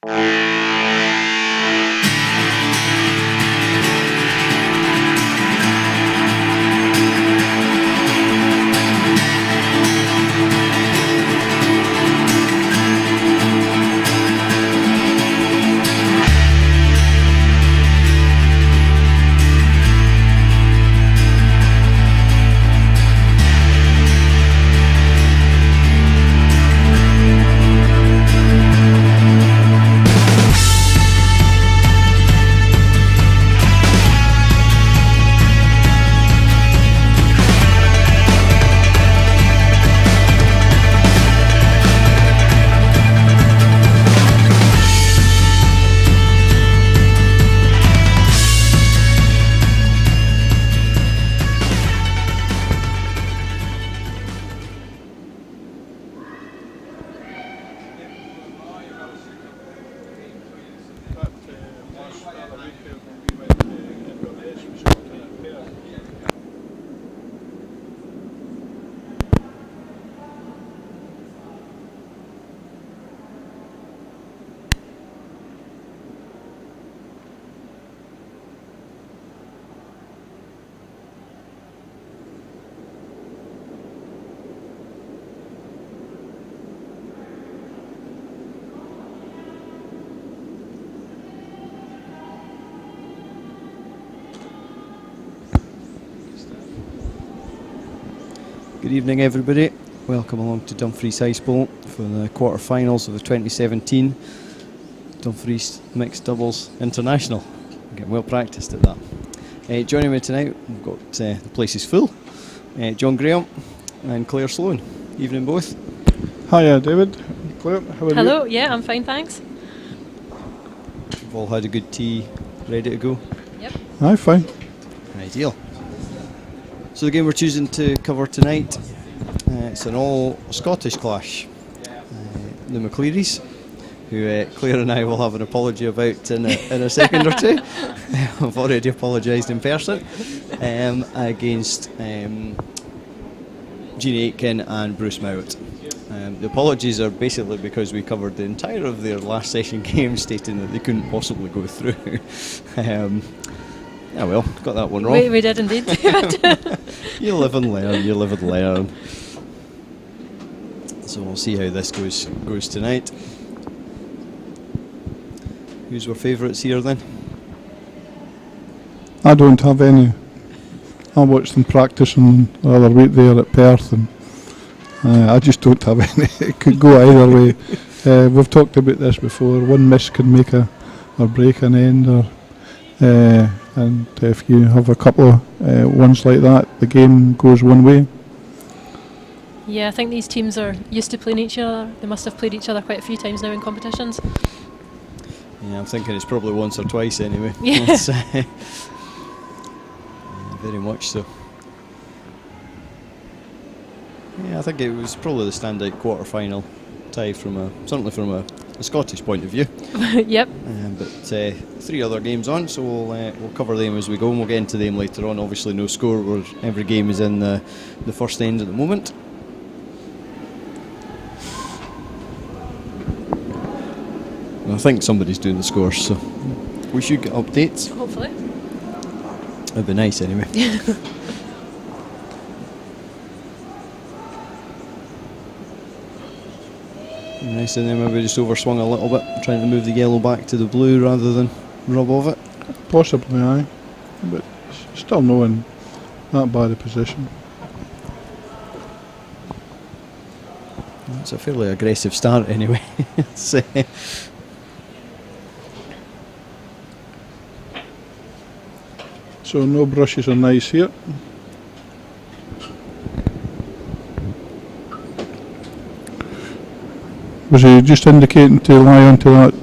Good evening, everybody. Welcome along to Dumfries High School for the quarter-finals of the 2017 Dumfries Mixed Doubles International. Getting well practiced at that. Joining me tonight, we've got the place is full. John Graham and Claire Sloan. Evening, both. Hiya, David. Claire, how are you? Hello. Yeah, I'm fine, thanks. We've all had a good tea, ready to go. Yep. Aye, fine. Ideal. So the game we're choosing to cover tonight, it's an all-Scottish clash. The McClearys, who Claire and I will have an apology about in a second or two. I've already apologised in person, against Jeanie Aitken and Bruce Mowat. The apologies are basically because we covered the entire of their last session game stating that they couldn't possibly go through. Yeah, well, got that one wrong. We did indeed. You live and learn, you live and learn. So we'll see how this goes tonight. Who's our favourites here then? I don't have any. I watched them practicing the other week there at Perth, and I just don't have any. It could go either way. We've talked about this before. One miss can make or break an end, and if you have a couple of ones like that, the game goes one way. Yeah, I think these teams are used to playing each other. They must have played each other quite a few times now in competitions. Yeah, I'm thinking it's probably once or twice anyway. Yeah. Very much so. Yeah, I think it was probably the standout quarter-final tie certainly from a Scottish point of view. Yep. But 3 other games on, so we'll cover them as we go, and we'll get into them later on. Obviously, no score where every game is in the first end at the moment. And I think somebody's doing the scores, so we should get updates. Hopefully. That'd be nice anyway. Nice, and then maybe just overswung a little bit, trying to move the yellow back to the blue rather than rub off it. Possibly, aye. But still not in that bad a position. It's a fairly aggressive start anyway. So no brushes on ice here. Was he just indicating to lie onto that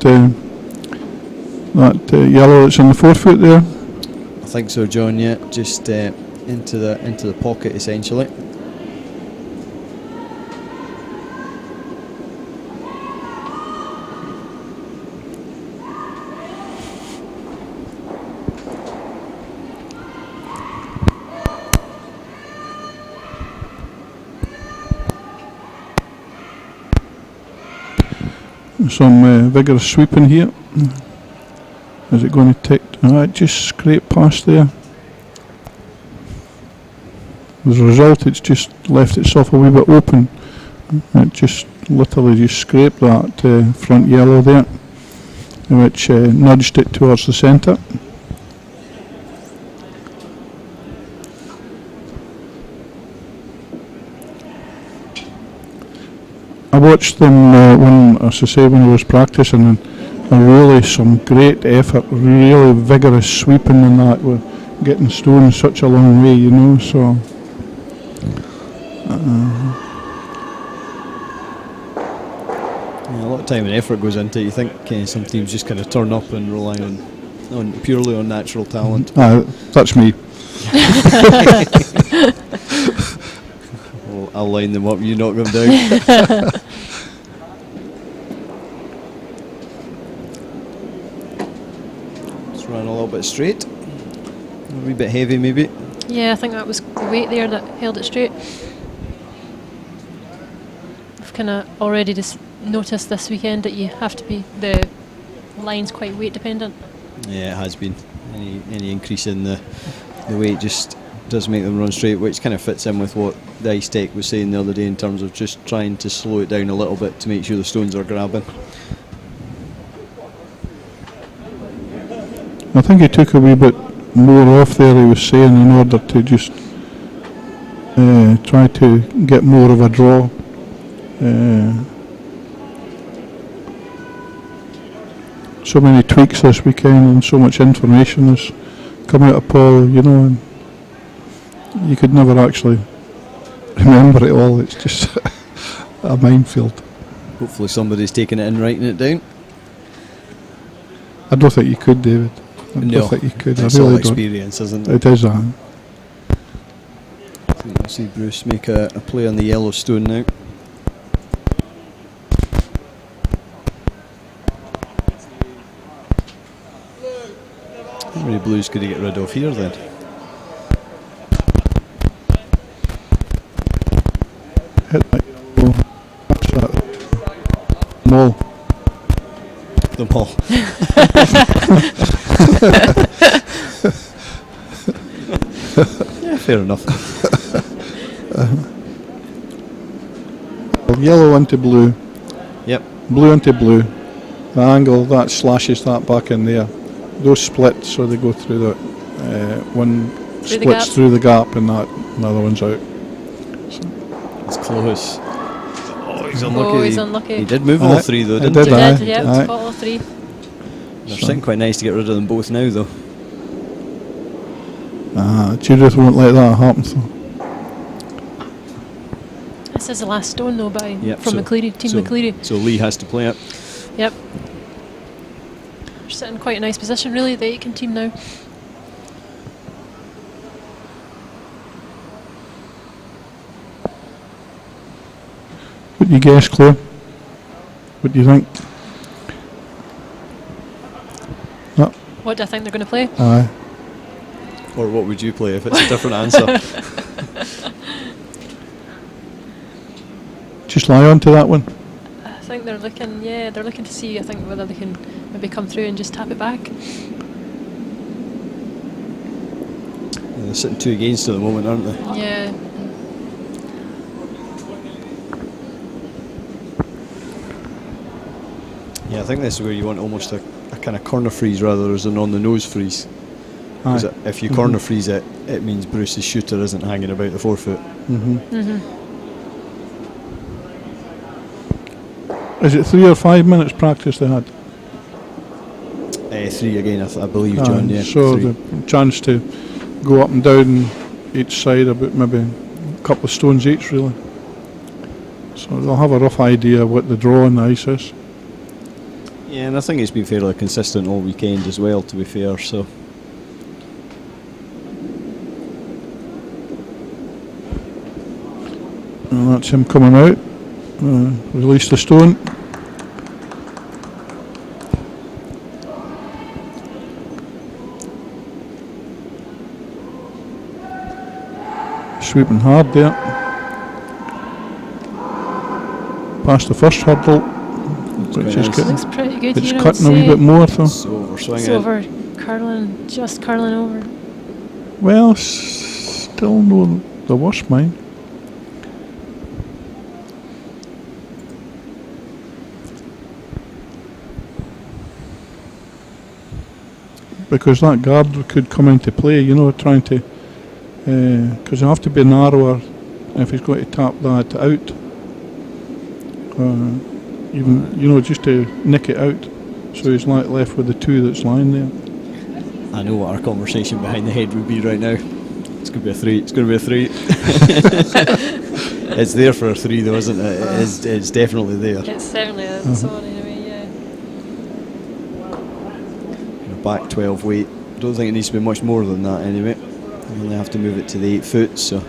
yellow that's in the forefoot there? I think so, John. Yeah, just into the pocket essentially. some vigorous sweeping here. Is it going to take? It just scraped past there. As a result, it's just left itself a wee bit open. It just literally just scraped that front yellow there, which nudged it towards the centre. I watched them when I was practicing, and really some great effort, really vigorous sweeping and that. We're getting stones such a long way, you know. So a lot of time and effort goes into it. You think some teams just kind of turn up and rely on purely on natural talent. That's me. Well, I'll line them up, you knock them down. Just run a little bit straight. A wee bit heavy maybe. Yeah, I think that was the weight there that held it straight. I've kind of already just noticed this weekend that you have to be, the line's quite weight dependent. Yeah, it has been. Any increase in the weight just does make them run straight, which kind of fits in with what the Ice Tech was saying the other day in terms of just trying to slow it down a little bit to make sure the stones are grabbing. I think he took a wee bit more off there, he was saying, in order to just try to get more of a draw. So many tweaks this weekend and so much information has come out of Paul, you know, and you could never actually remember it all. It's just a minefield. Hopefully somebody's taking it in, writing it down. I don't think you could, David. I don't think you could. It's I really all experience, isn't it? It is. I think we'll see Bruce make a play on the yellow stone now. How many blues could he get rid of here then? Hit that. What's that? Mole. The ball. Yeah, fair enough. Yellow into blue. Yep. Blue into blue. The angle that slashes that back in there. Those split, so they go through the one Through the splits gap. through the gap, and that another one's out. It's close. Oh, he's unlucky. Oh, he's unlucky. He did move all three though, He didn't did, he? aye. Did, yeah, Aye. caught all three. They're sitting quite nice to get rid of them both now though. Judith won't let that happen. So. This is the last stone though by Yep, from McCleary, Team McCleary. So Lee has to play it. Yep. They're sitting in quite a nice position really, the Aitken team now. What do you guess, Claire? What do you think? What do I think they're going to play? Aye. Or what would you play if it's a different answer? Just lie on to that one. I think they're looking, they're looking to see, I think, whether they can maybe come through and just tap it back. Yeah, they're sitting 2 against at the moment, aren't they? Yeah. Yeah, I think this is where you want almost a kind of corner freeze rather than on the nose freeze. Because if you corner freeze it, it means Bruce's shooter isn't hanging about the forefoot. Is it 3 or 5 minutes practice they had? 3 again, I believe, John. Yeah. So 3. the chance to go up and down each side about maybe a couple of stones each, really. So they'll have a rough idea what the draw on the ice is. Yeah, and I think it's been fairly consistent all weekend as well, to be fair. So. And that's him coming out. Release the stone. Sweeping hard there. Past the first hurdle. which is nice. good. Looks pretty good It's here, I'd cutting a wee say. bit more, though. It's over It's swinging. over, curling, just curling over. Well, still no the worst, mine. Because that guard could come into play, you know, trying to, because you have to be narrower if he's going to tap that out. Even, you know, just to nick it out, so he's like left with the two that's lying there. I know what our conversation behind the head would be right now. It's going to be a 3. It's going to be a 3. It's there for a 3 though, isn't it? It's definitely there. It's certainly a zone anyway, yeah. Back 12 weight. Don't think it needs to be much more than that anyway. You only have to move it to the 8 foot, so.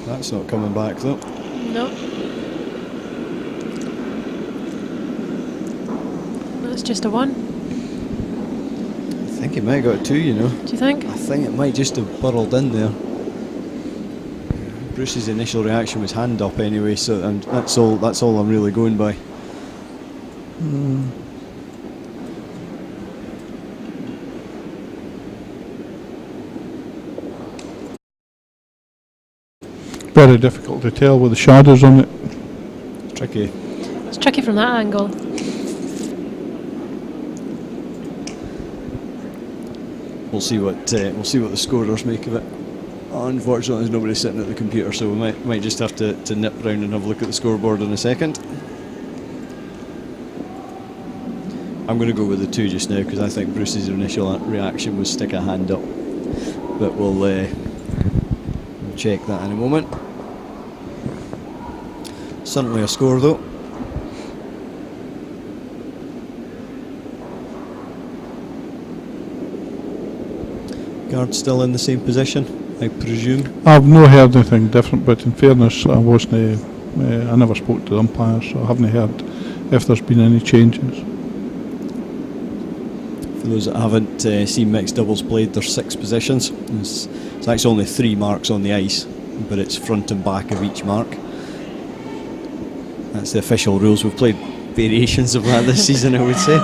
That's not coming back though. No. That's just a 1. I think it might have got a 2, you know. Do you think? I think it might just have burrowed in there. Bruce's initial reaction was hand up anyway, so that's all I'm really going by. Very difficult to tell with the shadows on it. Tricky. It's tricky from that angle. We'll see what the scorers make of it. Unfortunately, there's nobody sitting at the computer, so we might just have to nip round and have a look at the scoreboard in a second. I'm going to go with the 2 just now because I think Bruce's initial reaction was stick a hand up, but we'll check that in a moment. Certainly a score though. Guard still in the same position, I presume. I've not heard anything different, but in fairness, I wasn't. I never spoke to the umpires, so I haven't heard if there's been any changes. For those that haven't seen mixed doubles played, there's 6 positions. It's actually only 3 marks on the ice, but it's front and back of each mark. That's the official rules. We've played variations of that this season, I would say.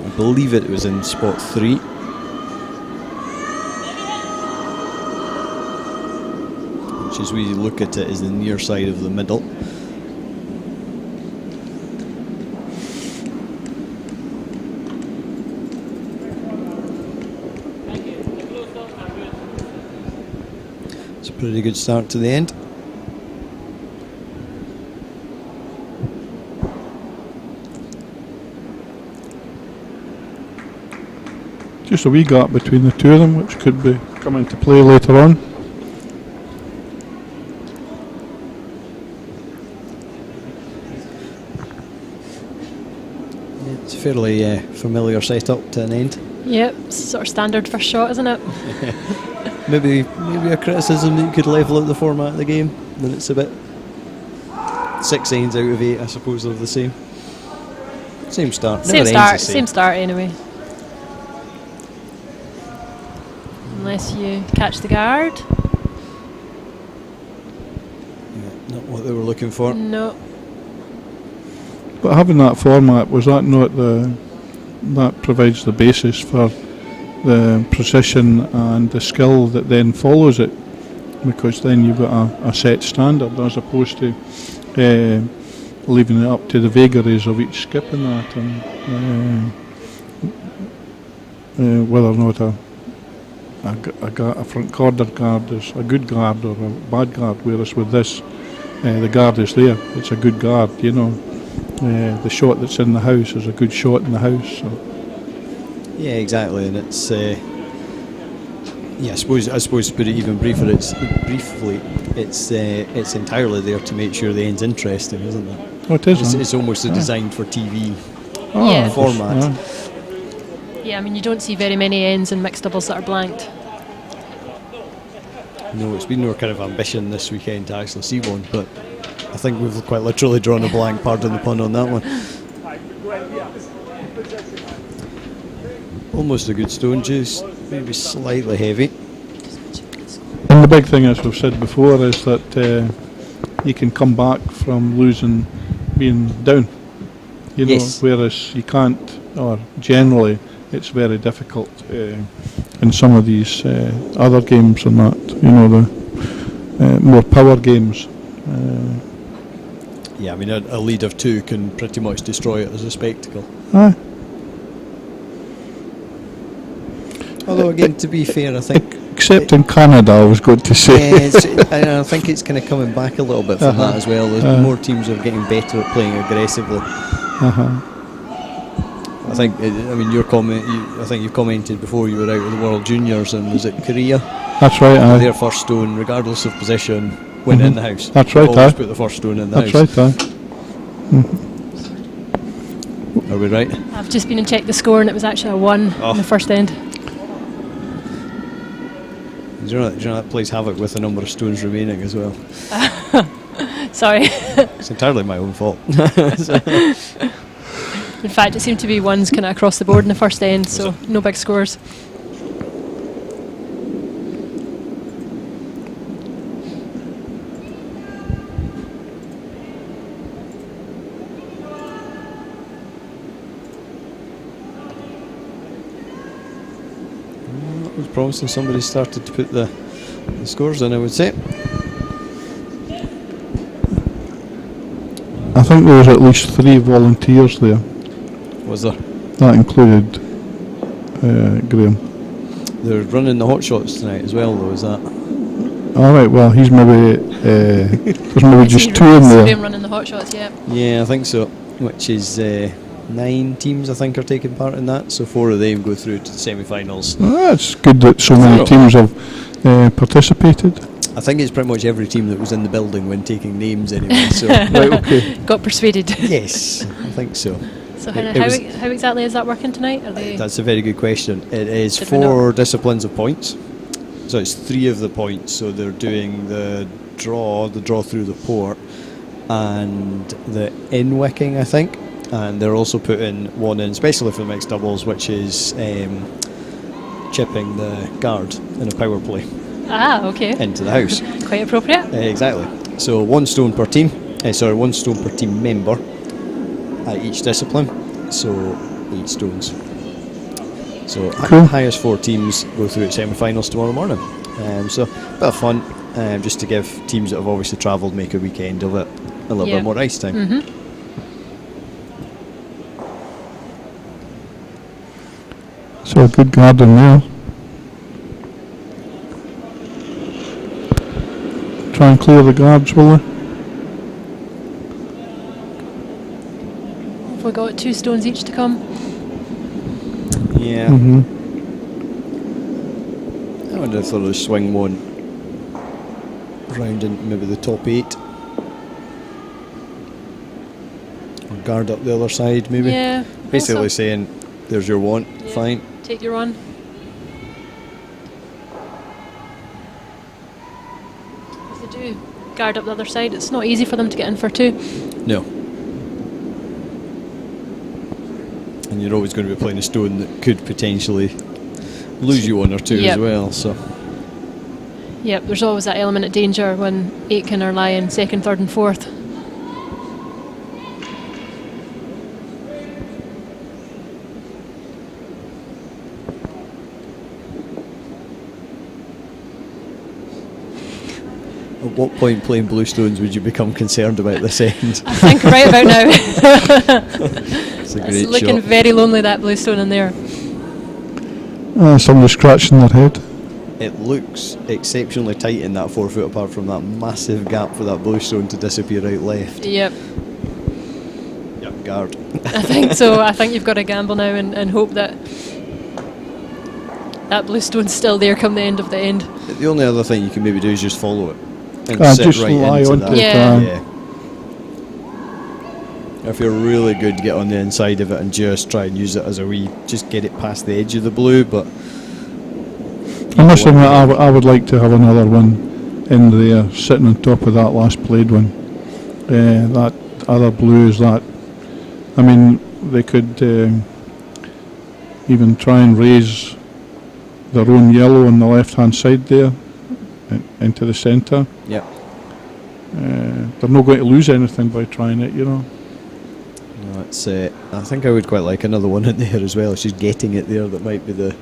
I believe it was in spot 3. Which, as we look at it, is the near side of the middle. It's a pretty good start to the end. Just a wee gap between the two of them, which could be come into play later on. It's a fairly familiar setup to an end. Yep, sort of standard first shot, isn't it? Maybe a criticism that you could level out the format of the game, then it's a bit 6 ends out of 8, I suppose, are the same. Same start. Same Never ends start, the same. same start anyway. Unless you catch the guard. Yeah, not what they were looking for. No. But having that format, was that not that provides the basis for the precision and the skill that then follows it, because then you've got a set standard as opposed to leaving it up to the vagaries of each skip in that, and whether or not a front corner guard is a good guard or a bad guard, whereas with this the guard is there, it's a good guard, you know. The shot that's in the house is a good shot in the house, so. Yeah, exactly, and it's I suppose to put it even briefer, it's entirely there to make sure the end's interesting, isn't it? Oh, it is. It's almost designed for TV Yeah. format. Yeah, I mean, you don't see very many ends in mixed doubles that are blanked. No, it's been our kind of ambition this weekend to actually see one, but I think we've quite literally drawn a blank, pardon the pun on that one. Almost a good stone, just maybe slightly heavy. And the big thing, as we've said before, is that you can come back from losing being down. You know, Yes. whereas you can't, or generally, it's very difficult in some of these other games and that. You know, the more power games. Yeah, I mean, a lead of 2 can pretty much destroy it as a spectacle. Aye. Although, again, to be fair, I think... Except in Canada, I was going to say. I think it's kind of coming back a little bit from that as well. As more teams are getting better at playing aggressively. I think, I mean, your comment. I think you commented before you were out of the World Juniors, and was it Korea? That's right. Aye. Their first stone, regardless of position, went in the house. That's right. Always Aye. put the first stone in the That's house. right. Aye. Are we right? I've just been and checked the score, and it was actually a 1 in the first end. Do you know that plays havoc with the number of stones remaining as well? Sorry. It's entirely my own fault. In fact, it seemed to be ones kind of across the board in the first end, so no big scores. That was promising. Somebody started to put the scores in, I would say. I think there was at least 3 volunteers there. Was there? That included Graham. They're running the hot shots tonight as well, though, is that? All right. Well, he's maybe there's maybe just 2 in there. Graham running the hot shots, yeah. Yeah, I think so. Which is 9 teams, I think, are taking part in that. So 4 of them go through to the semi-finals. That's good that so many teams have participated. I think it's pretty much every team that was in the building when taking names anyway. So Right. Okay. Got persuaded. yes, I think so. So It was- how exactly is that working tonight? Are they That's a very good question. It is Did we not- 4 disciplines of points. So it's 3 of the points. So they're doing the draw through the port, and the in-wicking, I think. And they're also putting one in, especially for the mixed doubles, which is chipping the guard in a power play okay. into the house. Quite appropriate. Exactly. So 1 stone per team. 1 stone per team member at each discipline. So 8 stones. So Cool. highest 4 teams go through at semi-finals tomorrow morning. So a bit of fun, just to give teams that have obviously travelled make a weekend of it a little bit more ice time. Mm-hmm. So a good garden there. Try and clear the guards, will they? Have we got 2 stones each to come? Yeah. Mm-hmm. I wonder if they'll swing one round into maybe the top 8. Or guard up the other side, maybe. Yeah. Basically also- saying, there's your one, Yeah. fine. Take your on. If they do guard up the other side, it's not easy for them to get in for 2. No. And you're always going to be playing a stone that could potentially lose you 1 or 2 Yep. as well. So Yep, there's always that element of danger when Aitken are lying 2nd, 3rd and 4th. at what point playing blue stones would you become concerned about this end? I think right about now. It's a It's great looking shot. very lonely, that blue stone in there. Somebody scratching their head. It looks exceptionally tight in that 4 foot apart from that massive gap for that blue stone to disappear out left. Yep, Yep, guard. I think so. I think you've got to gamble now and hope that that blue stone's still there come the end of the end. The only other thing you can maybe do is just follow it and sit Just right lie into onto that. it. Yeah. Yeah. If you're really good, get on the inside of it and just try and use it as a wee, just get it past the edge of the blue. But I must admit, I would like to have another one in there, sitting on top of that last played one. That other blues, that, I mean, they could even try and raise their own yellow on the left hand side there into the centre. Yeah. They're not going to lose anything by trying it, you know. No, it's, I think I would quite like another one in there as well. It's just getting it there that might be the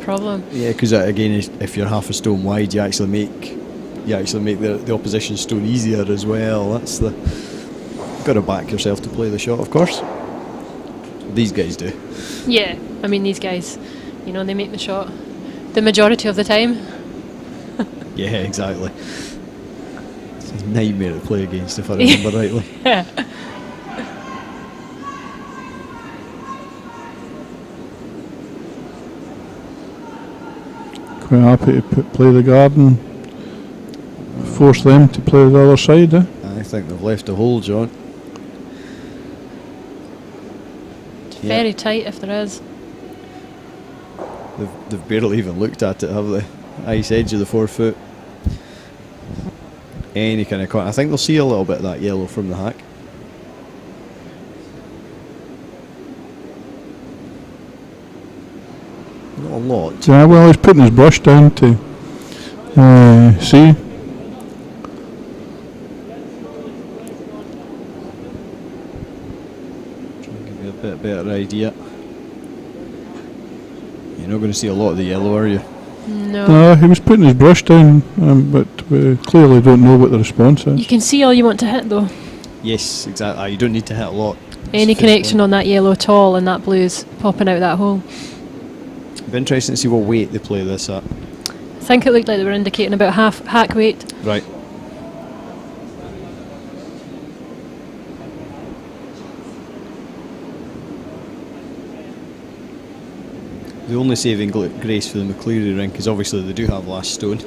problem. Yeah, because again, if you're half a stone wide, you actually make the opposition stone easier as well. That's the, got to back yourself to play the shot, of course. These guys do. Yeah, I mean, these guys, you know, they make the shot the majority of the time. Yeah, exactly. It's a nightmare to play against, if I remember rightly. Yeah. Quite happy to play the garden, force them to play the other side. I think they've left a hole, John. It's very tight if there is. They've barely even looked at it, have they? Ice edge of the 4 foot. Any kind of I think they'll see a little bit of that yellow from the hack. Not a lot. Yeah, well, he's putting his brush down to see. Try and give you a bit better idea. You're not going to see a lot of the yellow, are you? No. He was putting his brush down, but we clearly don't know what the response is. You can see all you want to hit though. Yes, exactly. You don't need to hit a lot. Any connection on that yellow at all, and that blue's popping out that hole. It'd be interesting to see what weight they play this at. I think it looked like they were indicating about half hack weight. Right. The only saving grace for the McCleary rink is obviously they do have last stone.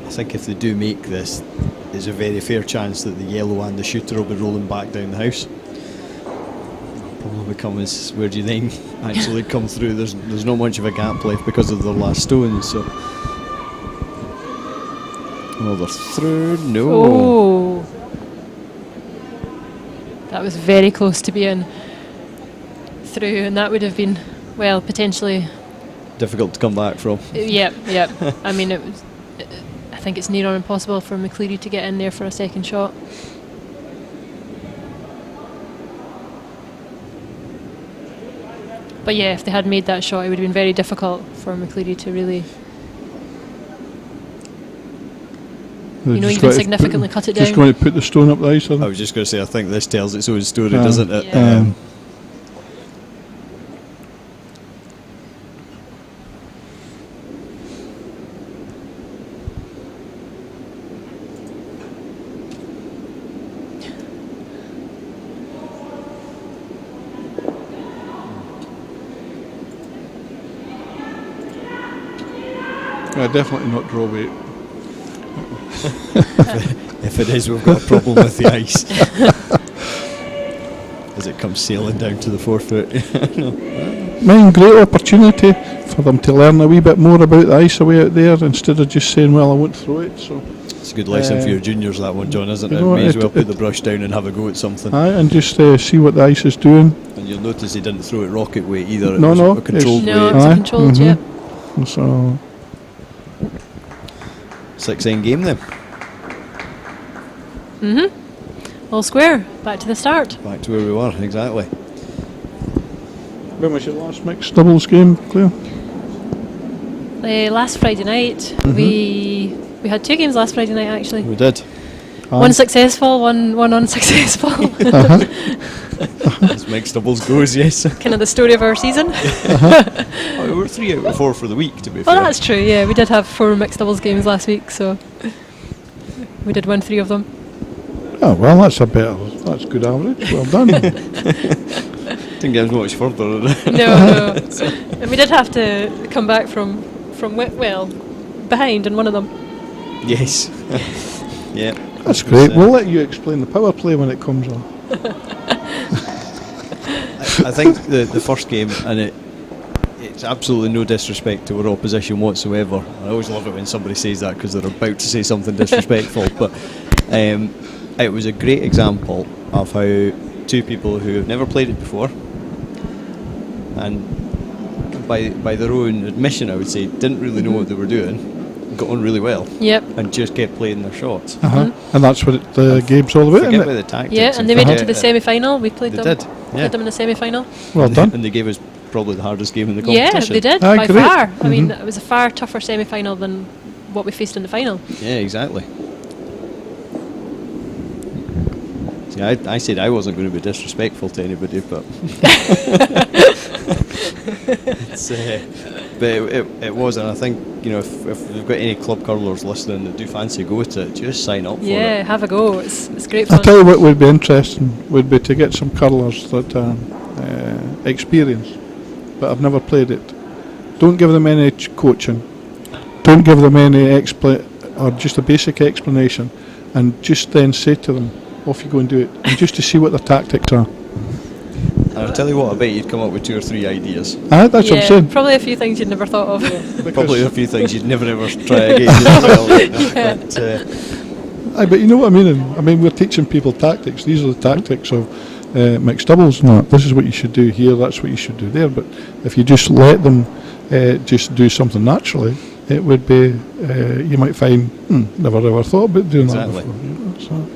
I think if they do make this, there's a very fair chance that the yellow and the shooter will be rolling back down the house. Probably come as where do you then actually come through? There's not much of a gap left because of their last stone. So, well, they're through. No. Oh, that was very close to being through, and that would have been, well, potentially difficult to come back from. Yep. I mean, it was. I think it's near on impossible for McCleary to get in there for a second shot. But yeah, if they had made that shot, it would have been very difficult for McCleary to really, even significantly cut it down. Just going to put the stone up the ice. I was just going to say, I think this tells its own story, Yeah. doesn't it? Yeah. Definitely not draw weight. If it is, we've got a problem with the ice. As it comes sailing down to the 4 foot. Great opportunity for them to learn a wee bit more about the ice away out there instead of just saying, well, I won't throw it. So it's a good lesson for your juniors, that one, John, isn't it? You know, May as well put the brush down and have a go at something. And just see what the ice is doing. And you'll notice he didn't throw it rocket weight either. No, it was no, a controlled No, weight. it's a controlled, yeah. So 6-end game then. All square. Back to the start. Back to where we were, exactly. when was your last mixed doubles game, Claire? Last Friday night. We had 2 games last Friday night actually. We did. One successful, one unsuccessful. As mixed doubles goes, yes. Kind of the story of our season. Oh, we were 3 out of 4 for the week, to be fair. Well, that's true, yeah. We did have 4 mixed doubles games last week, so we did win 3 of them. Oh, well, that's good average. Well done. Didn't get us much further. No. And we did have to come back from behind in one of them. Yes. Yeah. That's great. We'll let you explain the power play when it comes on. I think the first game, and It's absolutely no disrespect to our opposition whatsoever. I always love it when somebody says that because they're about to say something disrespectful. But it was a great example of how two people who have never played it before, and by their own admission, I would say, didn't really know what they were doing, got on really well. Yep. And just kept playing their shots. And that's what the game's all about, Forget isn't about it? the tactics. Yeah, and they made it to the semi-final. We played They them. did. Played them in the semi-final. Well done. And they gave us probably the hardest game in the Yeah, competition. they did, Ah, by great. far. I mean, it was a far tougher semi-final than what we faced in the final. Yeah, exactly. See, I said I wasn't going to be disrespectful to anybody, but it was, and I think, you know, if we've got any club curlers listening that do fancy go to it, just sign up for Yeah, it. have a go. It's great I fun. tell you what would be interesting would be to get some curlers that experience, but have never played it. Don't give them any coaching. Don't give them any or just a basic explanation, and just then say to them, off you go and do it, and just to see what their tactics are. And I'll tell you what, I bet you'd come up with 2 or 3 ideas. That's what I'm saying. Probably a few things you'd never thought of. Probably a few things you'd never ever try again as well. Yeah. But, But you know what I mean? And, I mean, we're teaching people tactics. These are the tactics of mixed doubles. No, this is what you should do here, that's what you should do there. But if you just let them just do something naturally, it would be, you might find, never ever thought about doing Exactly. that before. You know, so.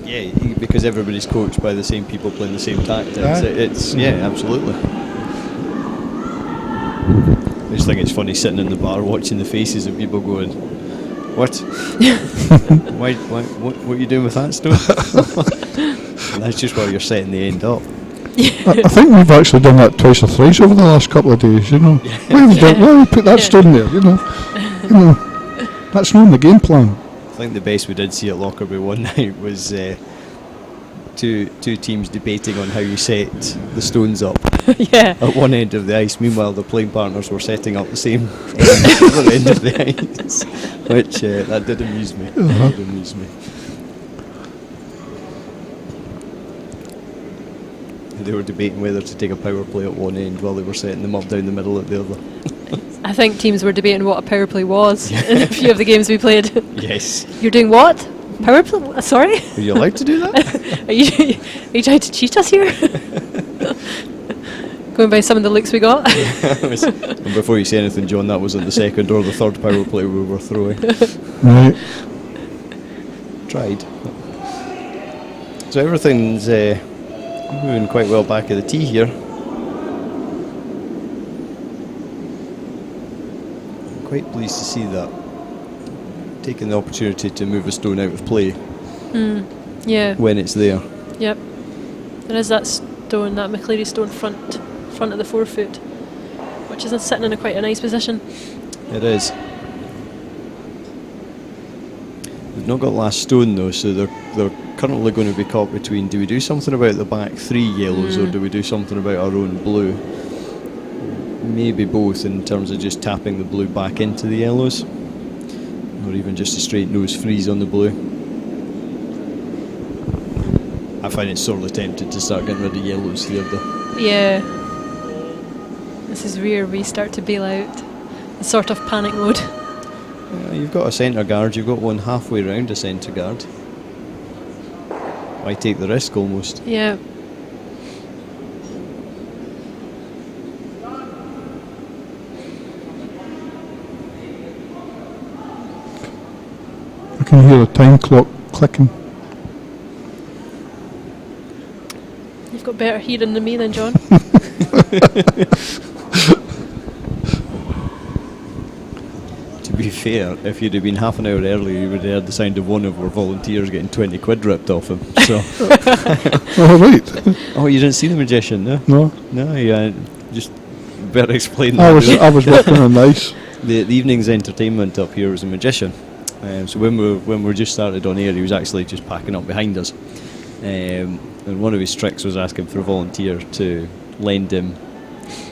yeah, because everybody's coached by the same people playing the same tactics. Aye. It's absolutely. I just think it's funny sitting in the bar watching the faces of people going, "What? Why? What are you doing with that stuff?" And that's just where you're setting the end up. I think we've actually done that twice or thrice over the last couple of days, you know. Why have we put that stone there, you know? That's not in the game plan. I think the best we did see at Lockerbie one night was two teams debating on how you set the stones up Yeah. at one end of the ice. Meanwhile, the playing partners were setting up the same at the other end of the ice, which that did amuse me. That did amuse me. They were debating whether to take a power play at one end while they were setting them up down the middle at the other. I think teams were debating what a power play was in a few of the games we played. Yes. You're doing what? Power play? Sorry? Are you allowed to do that? Are you trying to cheat us here? Going by some of the looks we got. And before you say anything, John, that wasn't the second or the third power play we were throwing. Right. Tried. So everything's moving quite well back of the tee here. I'm quite pleased to see that. Taking the opportunity to move a stone out of play Yeah. when it's there. Yep. There is that stone, that McCleary stone front of the 4-foot, which is sitting in quite a nice position. It is. We've not got last stone though, so they're currently going to be caught between, do we do something about the back 3 yellows or do we do something about our own blue? Maybe both, in terms of just tapping the blue back into the yellows, or even just a straight nose freeze on the blue. I find it sorely tempted to start getting rid of yellows here though. Yeah. This is where we start to bail out. The sort of panic mode. You've got a centre guard, you've got one halfway round a centre guard. Why take the risk almost? Yeah. I can hear a time clock clicking. You've got better hearing than me then, John. To be fair, if you'd have been half an hour earlier, you would have heard the sound of one of our volunteers getting 20 quid ripped off him. So, Oh, right. oh, you didn't see the magician, no? No, No, yeah, just better explain I that. was working on ice. The evening's entertainment up here was a magician. So when we just started on air, he was actually just packing up behind us. And one of his tricks was asking for a volunteer to lend him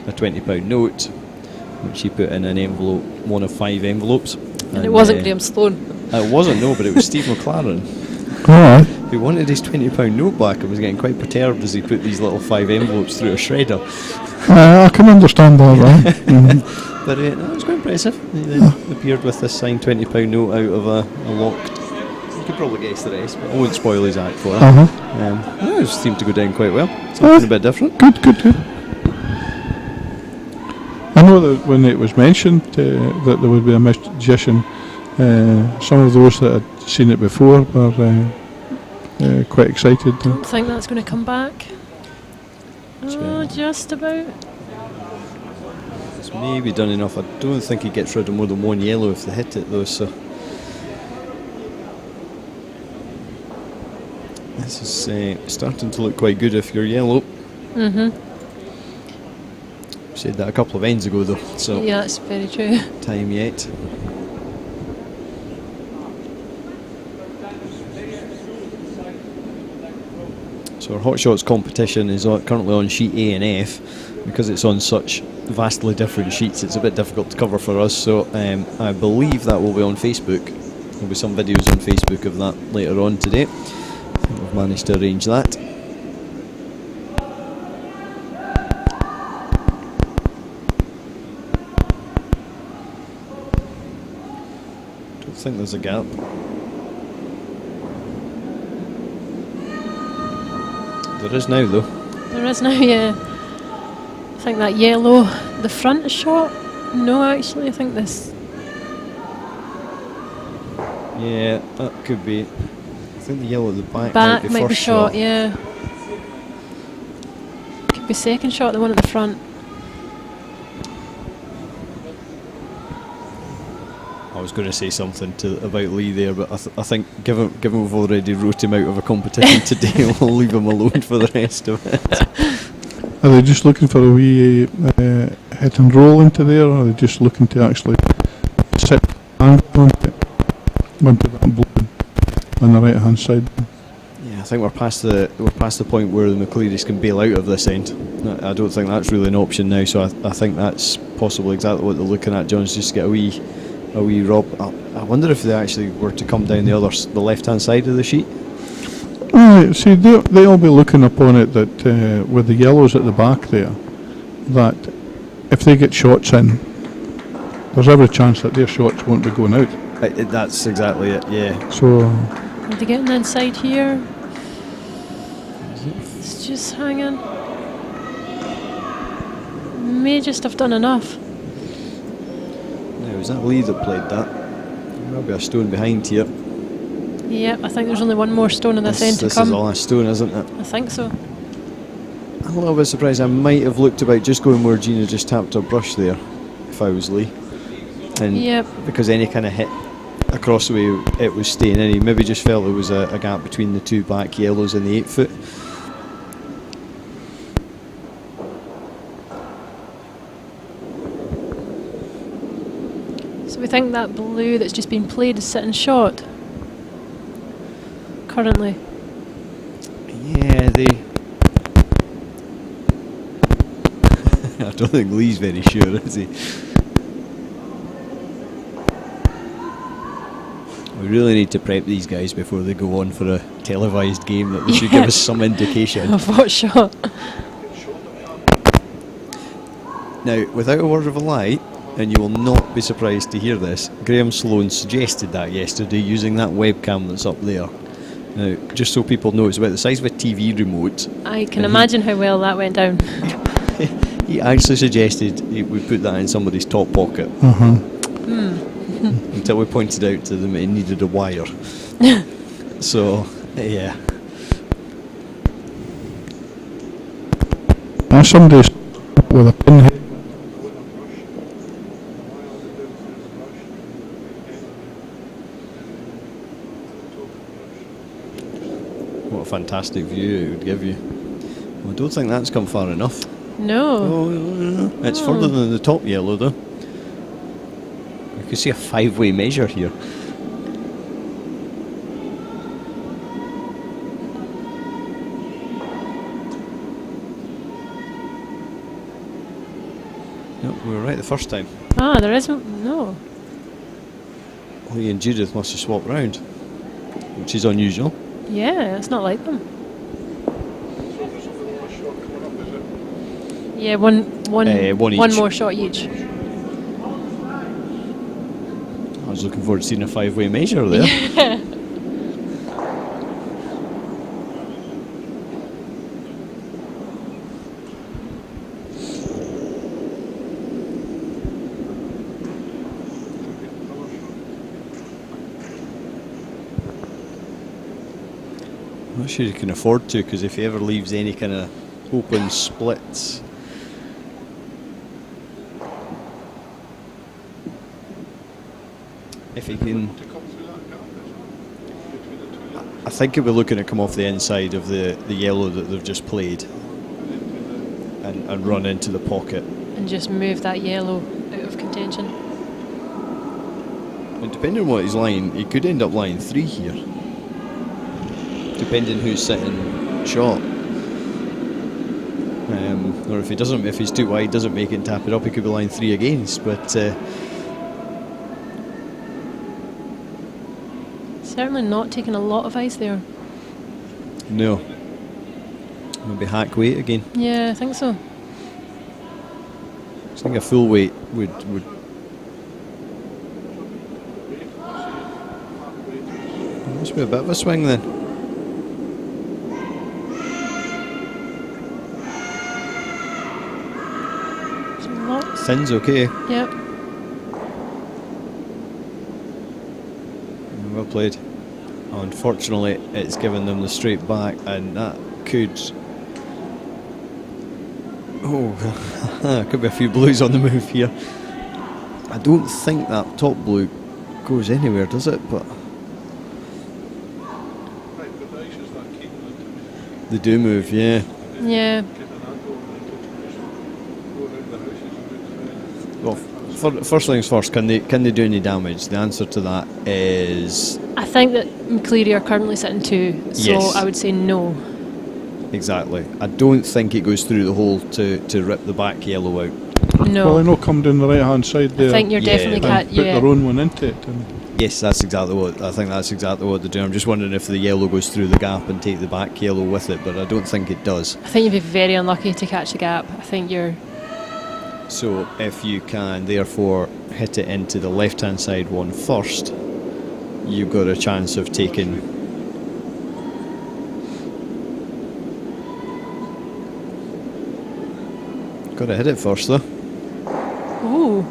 a £20 note, which he put in an envelope, one of 5 envelopes. And it wasn't Graham Sloan. It wasn't, no, but it was Steve McLaren, Alright. he wanted his £20 note back and was getting quite perturbed as he put these little 5 envelopes through a shredder. I can understand that, right? But no, it was quite impressive. He then appeared with this signed £20 note out of a locked. You could probably guess the rest, but I won't spoil his act for him. It seemed to go down quite well. Something a bit different. Good. I know that when it was mentioned that there would be a magician, some of those that had seen it before were quite excited. I don't think that's going to come back. Oh, just about. It's maybe done enough. I don't think he gets rid of more than one yellow if they hit it though, so this is starting to look quite good if you're yellow. Said that a couple of ends ago though, so yeah, that's very true. Time yet. So our Hot Shots competition is currently on sheet A and F. Because it's on such vastly different sheets, it's a bit difficult to cover for us, so I believe that will be on Facebook. There'll be some videos on Facebook of that later on today. I think we've managed to arrange that. Don't think there's a gap. There is now though. There is now, yeah. I think that yellow, the front shot. No, actually, I think this. Yeah, that could be. I think the yellow at the back might be shot. Yeah. Could be second shot, the one at the front. I was going to say something about Lee there, but I think given we've already wrote him out of a competition today, we'll leave him alone for the rest of it. Are they just looking for a wee hit and roll into there, or are they just looking to actually set onto that blue on the right hand side? Yeah, I think we're past the point where the McClearys can bail out of this end. I don't think that's really an option now, so I think that's possibly exactly what they're looking at. John's just get a wee rob. I wonder if they actually were to come down the left hand side of the sheet. See, they'll be looking upon it that with the yellows at the back there, that if they get shots in, there's every chance that their shots won't be going out. That's exactly it, yeah. So Are they getting inside here? It's just hanging. May just have done enough. Now, is that Lee that played that? There'll be a stone behind here. Yep, I think there's only one more stone on this end to This come. is the last stone, isn't it? I think so. I'm a little bit surprised. I might have looked about just going where Gina just tapped her brush there, if I was Lee. And Yep. because any kind of hit across the way it was staying in, he maybe just felt there was a gap between the two back yellows and the 8 foot. So we think that blue that's just been played is sitting shot currently. Yeah, I don't think Lee's very sure, is he? We really need to prep these guys before they go on for a televised game that they should give us some indication. Of what shot? Now, without a word of a lie, and you will not be surprised to hear this, Graham Sloan suggested that yesterday using that webcam that's up there. Now, just so people know, it's about the size of a TV remote. I can imagine how well that went down. He actually suggested he would put that in somebody's top pocket. Until we pointed out to them it needed a wire. So, yeah. Somebody's with a pinhead. What a fantastic view it would give you. Well, I don't think that's come far enough. No. Oh, it's further than the top yellow though. You can see a 5-way measure here. Nope, we were right the first time. Ah, there isn't. No. Lee and Judith must have swapped round, which is unusual. Yeah, it's not like them. Yeah, One each. one more shot each. I was looking forward to seeing a 5-way measure there. Yeah. I'm not sure you can afford to, because if he ever leaves any kind of open splits, if he can, I think he'll be looking to come off the inside of the yellow that they've just played and run into the pocket. And just move that yellow out of contention. And depending on what he's lying, he could end up lying 3 here, depending who's sitting shot. Or if he doesn't, if he's too wide, doesn't make it and tap it up, he could be lying 3 against. But certainly not taking a lot of ice there. no, maybe hack weight again. Yeah, I think so. I think a full weight would must be a bit of a swing then. It's a lot. Thin's okay. Yep. Well played. Unfortunately, it's given them the straight back, and that could. Oh, could be a few blues on the move here. I don't think that top blue goes anywhere, does it? But they do move, yeah. Yeah. Well, first things first. Can they do any damage? The answer to that is I think that McCleary are currently sitting 2, so Yes. I would say no. exactly. I don't think it goes through the hole to rip the back yellow out. No. Well, I know come down the right hand side there. I think you're Yeah, definitely and put yeah. their own one into it. And Yes, that's exactly what I think. That's exactly what they do. I'm just wondering if the yellow goes through the gap and take the back yellow with it, but I don't think it does. I think you'd be very unlucky to catch the gap. I think you're. So if you can therefore hit it into the left hand side one first, you've got a chance of taking. Got to hit it first though. Ooh.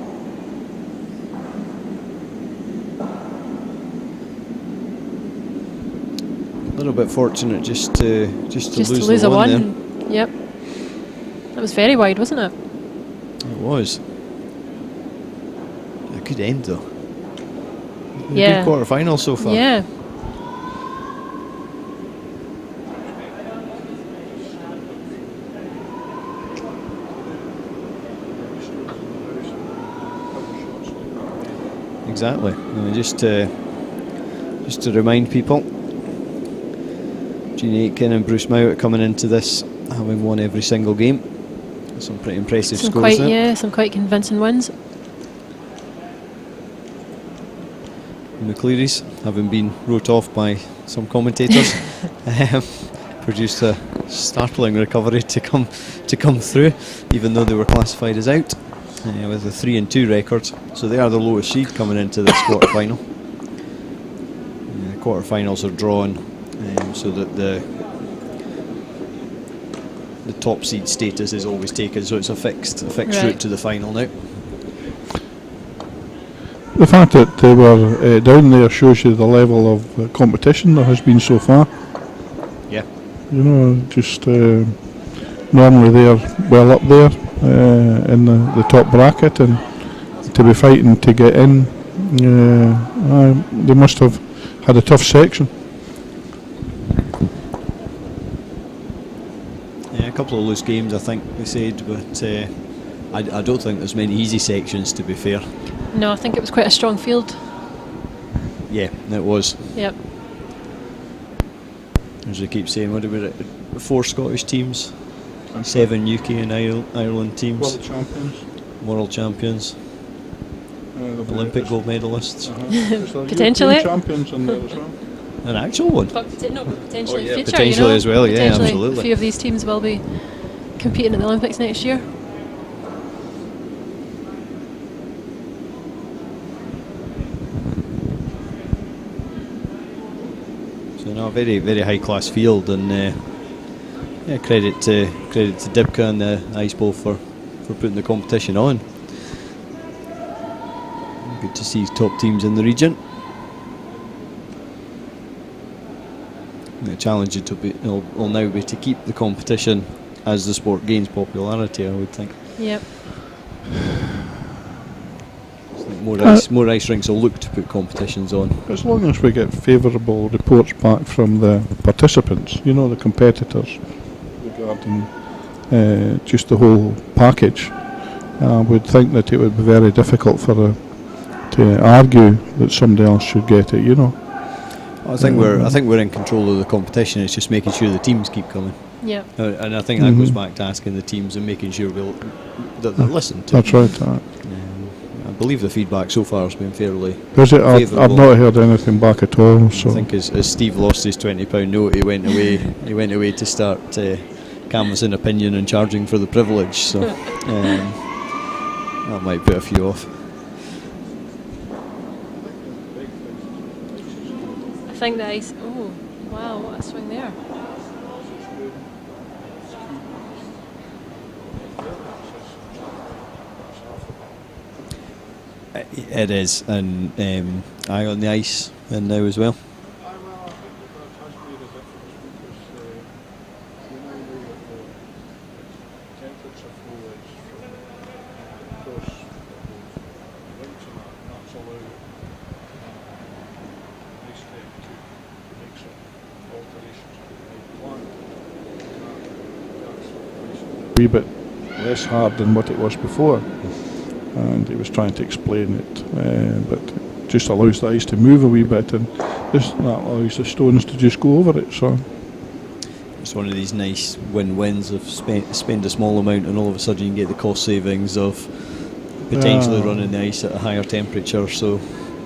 A little bit fortunate just to lose a the one there. one. Yep. That was very wide, wasn't it? It was. A good end though. A Yeah. good quarter final so far. Yeah. Exactly. Just to remind people, Gene Aitken and Bruce Mount coming into this having won every single game. Some pretty impressive Some scores quite there. some quite convincing wins. McCleary's, having been wrote off by some commentators, produced a startling recovery to come through, even though they were classified as out with a 3-2 record. So they are the lowest seed coming into this quarter final. The quarter-finals are drawn so that the top seed status is always taken. So it's a fixed Right. route to the final now. the fact that they were down there shows you the level of competition there has been so far. Yeah. You know, just normally they're well up there in the top bracket, and to be fighting to get in, they must have had a tough section. Yeah, a couple of loose games, I think they said, but I don't think there's many easy sections, to be fair. No, I think it was quite a strong field. Yeah, it was. Yep. As we keep saying, what about it? 4 Scottish teams, 7 UK and Ireland teams, World champions, world champions, Olympic gold medalists. Potentially Potentially. champions in there as well. An actual one? But potentially yeah, future, potentially as well, yeah, Potentially absolutely. a few of these teams will be competing at the Olympics next year. So no, very, very high class field, and yeah, credit to DIBCA and the Ice Bowl for putting the competition on. Good to see top teams in the region. The challenge will now be to keep the competition as the sport gains popularity, I would think. Yep. More ice rinks will look to put competitions on. As long as we get favourable reports back from the participants, the competitors, regarding just the whole package, I would think that it would be very difficult to argue that somebody else should get it. I think we're in control of the competition. It's just making sure the teams keep coming. Yeah. And I think that goes back to asking the teams and making sure that they're listened to. That's right. I believe the feedback so far has been fairly Is it? I've favourable. not heard anything back at all. So I think as Steve lost his £20 note, he went away. He went away to start canvassing opinion and charging for the privilege. So that might put a few off. I think the ice. Oh, wow! What a swing there. It is, and eye on the ice and now as well. wee bit less hard than what it was before, and he was trying to explain it, but it just allows the ice to move a wee bit, and that allows the stones to just go over it. So it's one of these nice win-wins of spend a small amount and all of a sudden you can get the cost savings of potentially running the ice at a higher temperature. So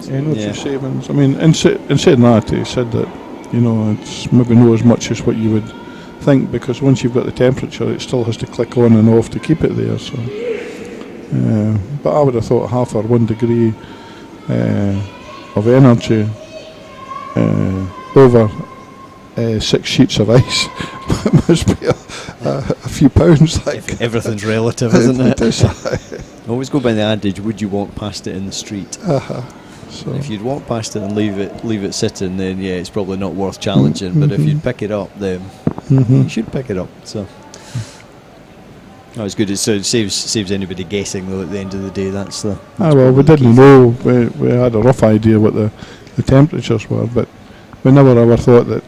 energy savings. I mean, in saying that, he said that it's maybe not as much as what you would think, because once you've got the temperature, it still has to click on and off to keep it there. So, but I would have thought half or 1 degree of energy over 6 sheets of ice must be a few pounds. Like everything's relative, isn't it? It is. Always go by the adage: would you walk past it in the street? So if you'd walk past it and leave it sitting, then it's probably not worth challenging. But if you'd pick it up, then you should pick it up. So it's good. It saves anybody guessing, though. At the end of the day, that's the. Well, we didn't know. We had a rough idea what the temperatures were, but we never ever thought that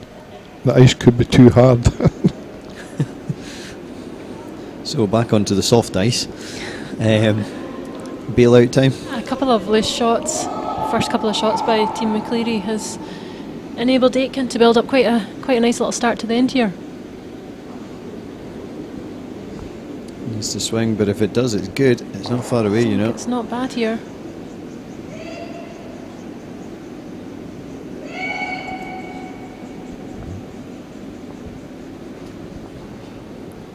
the ice could be too hard. So back onto the soft ice. Bailout time. A couple of loose shots. First couple of shots by Team McCleary has enabled Aitken to build up quite a nice little start to the end here. Needs to swing, but if it does, it's good. It's not far away, It's not bad here.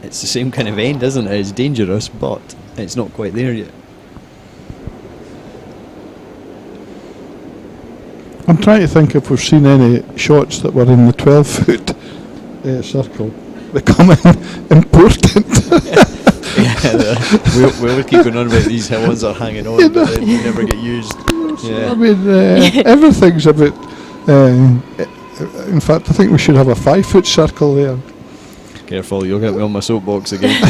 It's the same kind of end, isn't it? It's dangerous, but it's not quite there yet. I'm trying to think if we've seen any shots that were in the 12-foot circle becoming important. We always keep going on about these ones that are hanging on, but they never get used. Yeah. I mean, everything's a bit. In fact, I think we should have a 5-foot circle there. Careful, you'll get me on my soapbox again.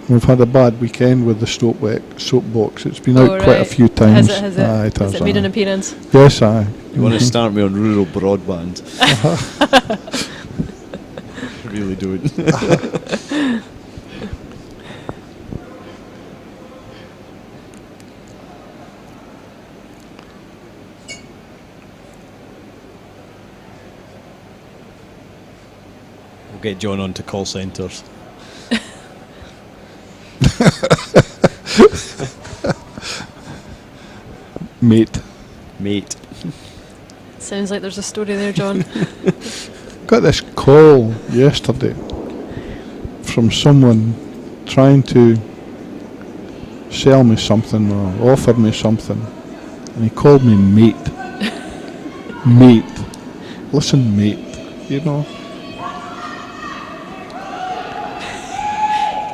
We've had a bad weekend with the soapbox. It's been out quite a few times. Has it? Has it made an appearance? Yes, aye. You want to start me on rural broadband? Really don't. We'll get John on to call centres. Mate. Mate. Sounds like there's a story there, John. Got this call yesterday from someone trying to sell me something or offer me something, and he called me mate. Mate. Listen, mate. You know.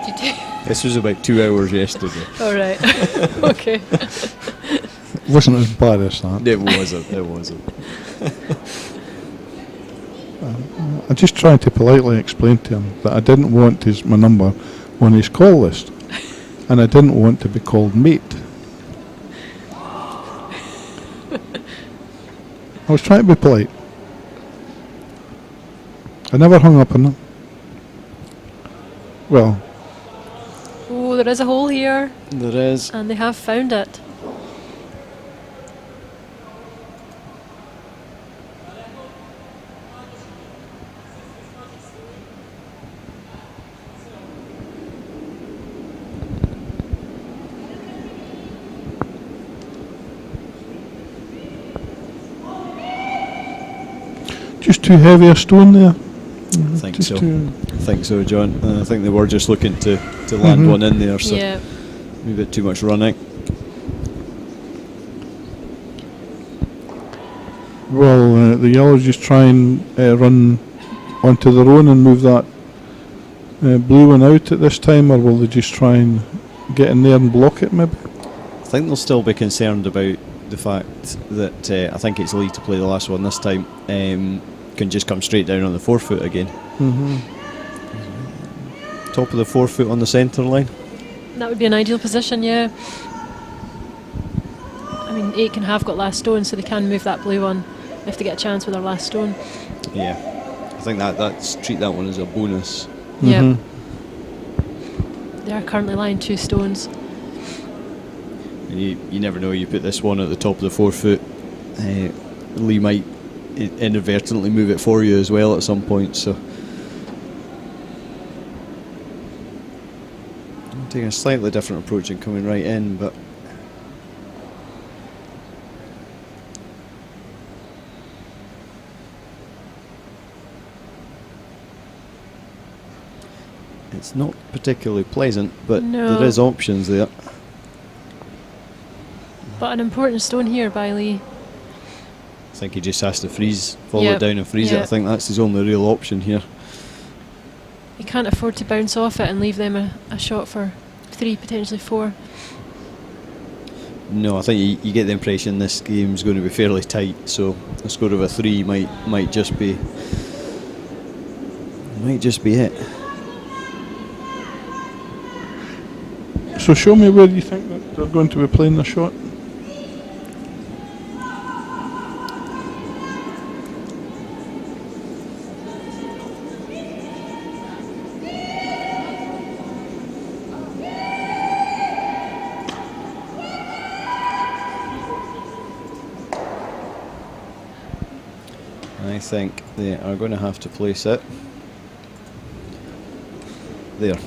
Did you? This was about 2 hours yesterday. All right. Okay. Wasn't as bad as that. It wasn't. It wasn't. I just tried to politely explain to him that I didn't want my number on his call list, and I didn't want to be called mate. I was trying to be polite. I never hung up on them. Well, Oh, there is a hole here, There is. and they have found it. just too heavy a stone there. I think Just so. too- I think so, John. I think they were just looking to land Mhm. one in there, so Yeah. a bit too much running. Well, the yellows just try and run onto their own and move that blue one out at this time, or will they just try and get in there and block it maybe? I think they'll still be concerned about the fact that I think it's Lee to play the last one this time. Can just come straight down on the 4 foot again. Mm-hmm. Top of the 4 foot on the centre line. That would be an ideal position, yeah. I mean, 8 can have got last stone, so they can move that blue one if they get a chance with their last stone. Yeah, I think that's treat that one as a bonus. Yeah. Mhm. They are currently lying 2 stones. You never know. You put this one at the top of the 4 foot. Lee might inadvertently move it for you as well at some point. So I'm taking a slightly different approach and coming right in, but it's not particularly pleasant. But No. there is options there. But an important stone here by Lee. I think he just has to follow Yep. it down and freeze it. I Yep. think that's his only real option here. He can't afford to bounce off it and leave them a shot for 3, potentially 4. No, I think you get the impression this game's going to be fairly tight, so a score of a 3 might just be it. So show me where you think that they're going to be playing the shot. I think they are going to have to place it there.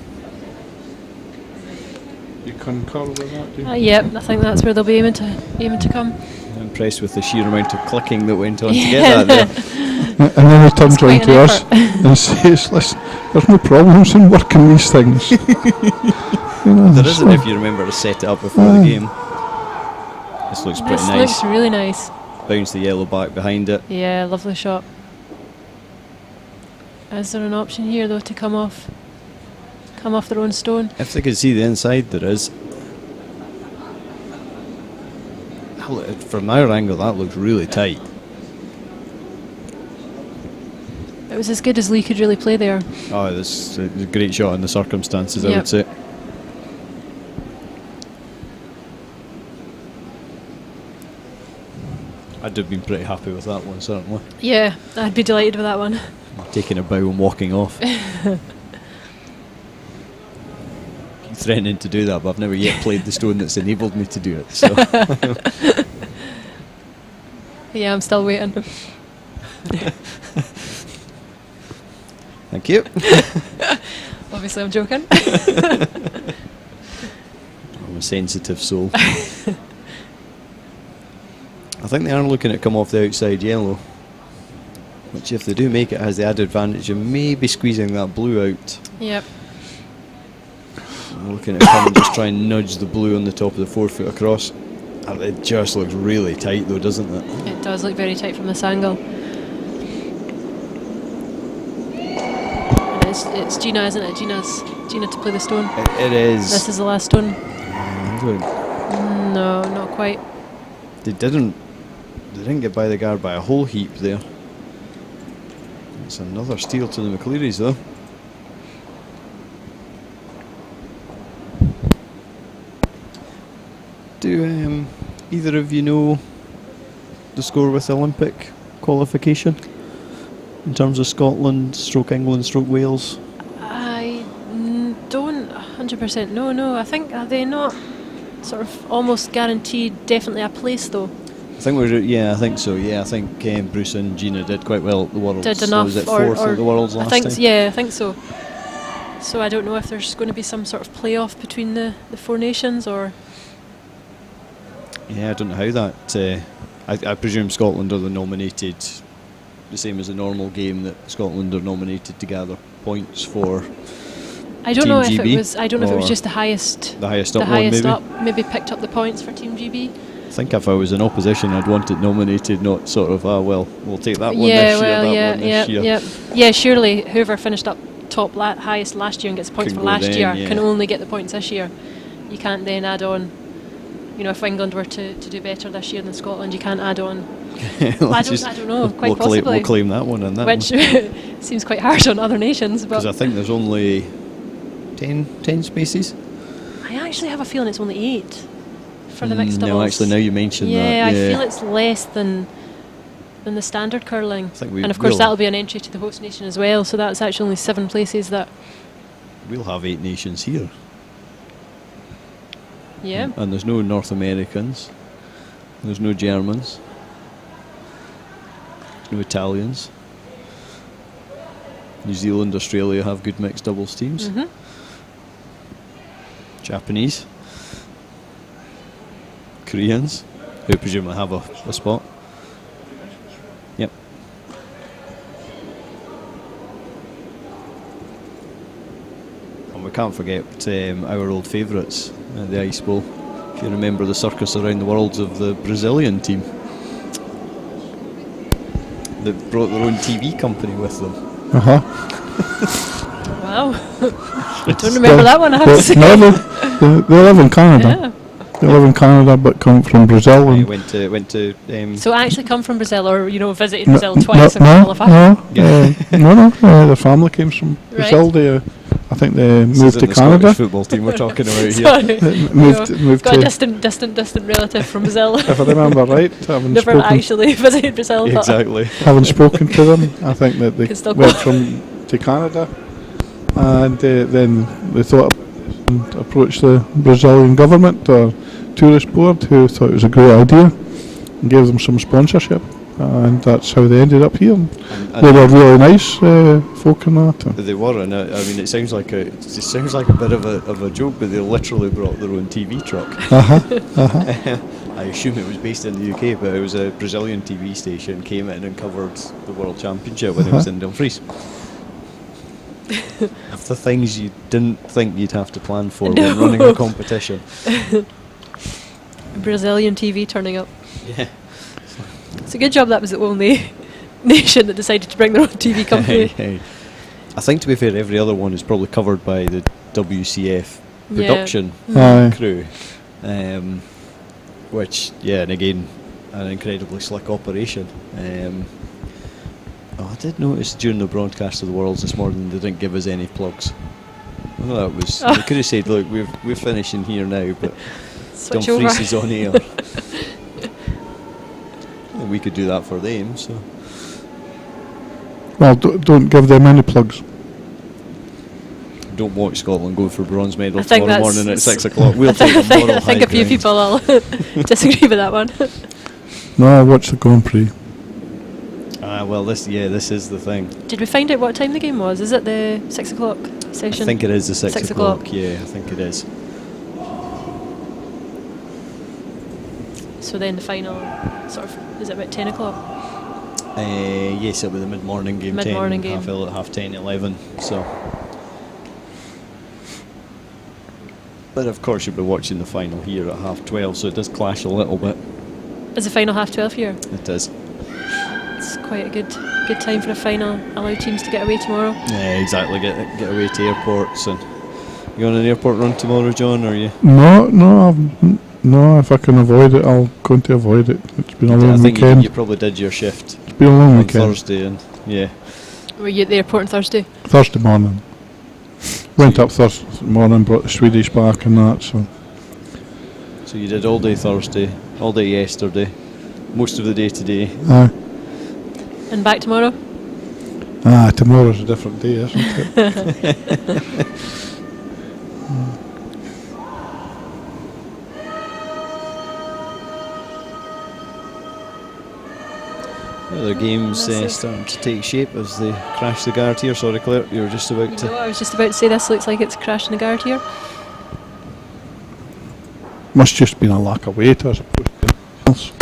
You concur with that, do you? Yep, I think that's where they'll be aiming to come. I'm impressed with the sheer amount of clicking that went on to get that there. And then he turns It's quite round to an us effort. and says, "Listen, there's no problems in working these things." You know, There it's isn't like- if you remember to set it up before the game. This looks pretty This nice. looks really nice. Bounce the yellow back behind it. Yeah, lovely shot. Is there an option here though to come off their own stone? If they could see the inside, there is. From our angle, that looks really tight. It was as good as Lee could really play there. Oh, this is a great shot in the circumstances, I Yep. would say. I'd have been pretty happy with that one, certainly. Yeah, I'd be delighted with that one. Taking a bow and walking off. Keep threatening to do that, but I've never yet played the stone that's enabled me to do it. So Yeah, I'm still waiting. thank you. Obviously, I'm joking. I'm a sensitive soul. I think they are looking at come off the outside yellow, which if they do make it has the added advantage of maybe squeezing that blue out. Yep. I'm looking at come and just try and nudge the blue on the top of the 4 foot across. And it just looks really tight though, doesn't it? It does look very tight from this angle. And it's Gina, isn't it? Gina to play the stone. It is. This is the last stone. No, not quite. They didn't get by the guard by a whole heap there. It's another steal to the McClearys though. Do either of you know the score with Olympic qualification in terms of Scotland, stroke England, stroke Wales? I don't 100% know. No, I think, are they not sort of almost guaranteed definitely a place though? I think I think so. Yeah, I think Bruce and Gina did quite well at the Worlds. Did enough, was it fourth at the Worlds last time? Yeah, I think so. So I don't know if there's going to be some sort of playoff between the 4 nations or. Yeah, I don't know how that. I presume Scotland are the nominated, the same as a normal game, that Scotland are nominated to gather points for. I don't Team know if GB, it was. I don't know if it was just the highest. The highest up the one, highest maybe. up maybe picked up the points for Team GB. I think if I was in opposition, I'd want it nominated, not sort of, we'll take that one Yeah, this well, year, yeah, that one this year. yeah. Surely whoever finished up top highest last year and gets points Can for go last then, year yeah. can only get the points this year. You can't then add on. You know, if England were to do better this year than Scotland, you can't add on. I don't know. Quite possibly. We'll claim that one and that which seems quite hard on other nations, but because I think there's only 10 spaces. I actually have a feeling it's only 8 for the mixed doubles. No, actually, now you mention that. Yeah, I feel it's less than the standard curling. think and of course, that'll be an entry to the host nation as well. So that's actually only 7 places that. We'll have 8 nations here. Yeah. And there's no North Americans. There's no Germans. No Italians. New Zealand, Australia have good mixed doubles teams. Mm-hmm. Japanese. Koreans, who presumably have a spot. Yep. And we can't forget our old favourites at the Ice Bowl. If you remember the circus around the worlds of the Brazilian team that brought their own TV company with them. Wow. I don't remember that one, I have to say. No, they live in Canada. Yeah. They live in Canada but come from Brazil. I And went to So I actually come from Brazil, or visited Brazil twice and no, qualified. their family came from Brazil. Right. I think they this moved isn't to the Canada. Scottish football team we're talking about here. Sorry. Moved Got a to. distant relative from Brazil. If I remember right, having Never spoken, actually visited Brazil. but Exactly. having spoken to them, I think that they Can still went go. to Canada, and then they thought and approached the Brazilian government or tourist board, who thought it was a great idea, and gave them some sponsorship, and that's how they ended up here. And They were really nice folk and that. they were, and I mean, it sounds like a bit of a joke, but they literally brought their own TV truck. I assume it was based in the UK, but it was a Brazilian TV station, came in and covered the World Championship when it was in Dumfries. Of the things you didn't think you'd have to plan for when running a competition. Brazilian TV turning up. Yeah. It's a good job that was the only nation that decided to bring their own TV company. Hey. I think, to be fair, every other one is probably covered by the WCF production Aye. crew. Which, and again, an incredibly slick operation. I did notice during the broadcast of the Worlds this morning they didn't give us any plugs. Well, that was, they could have said, look, we're finishing here now, but Switch Dumfries over. is on air. And we could do that for them, so. Well, don't give them any plugs. Don't watch Scotland go for bronze medal I think tomorrow that's- morning at 6 o'clock. We'll I think, take a moral I think high a few ground. people will disagree with that one. No, I watched the Grand Prix. Well, this is the thing. Did we find out what time the game was? Is it the 6 o'clock session? I think it is the 6 6 o'clock. o'clock. Yeah, I think it is. So then the final sort of, is it about 10 o'clock? Yes, it'll be the mid-morning game. Mid-morning 10, game. half 10, 11. So, but of course you'll be watching the final here at half 12, so it does clash a little bit. Is the final half 12 here? It is. It's quite a good time for a final. Allow teams to get away tomorrow. Yeah, exactly. Get away to airports. And you on an airport run tomorrow, John? Or are you? No. If I can avoid it, I'll go to avoid it. It's been a long I think weekend. you probably did your shift. It's been a long on weekend. Thursday, and yeah. Were you at the airport on Thursday? Thursday morning. Went up Thursday morning, brought the Swedish back and that. So you did all day Thursday, all day yesterday, most of the day today. And back tomorrow? Tomorrow's a different day, isn't it? Other games starting to take shape as they crash the guard here. Sorry, Claire, you were just about to. No, I was just about to say this looks like it's crashing the guard here. Must just been a lack of weight as opposed to anything else.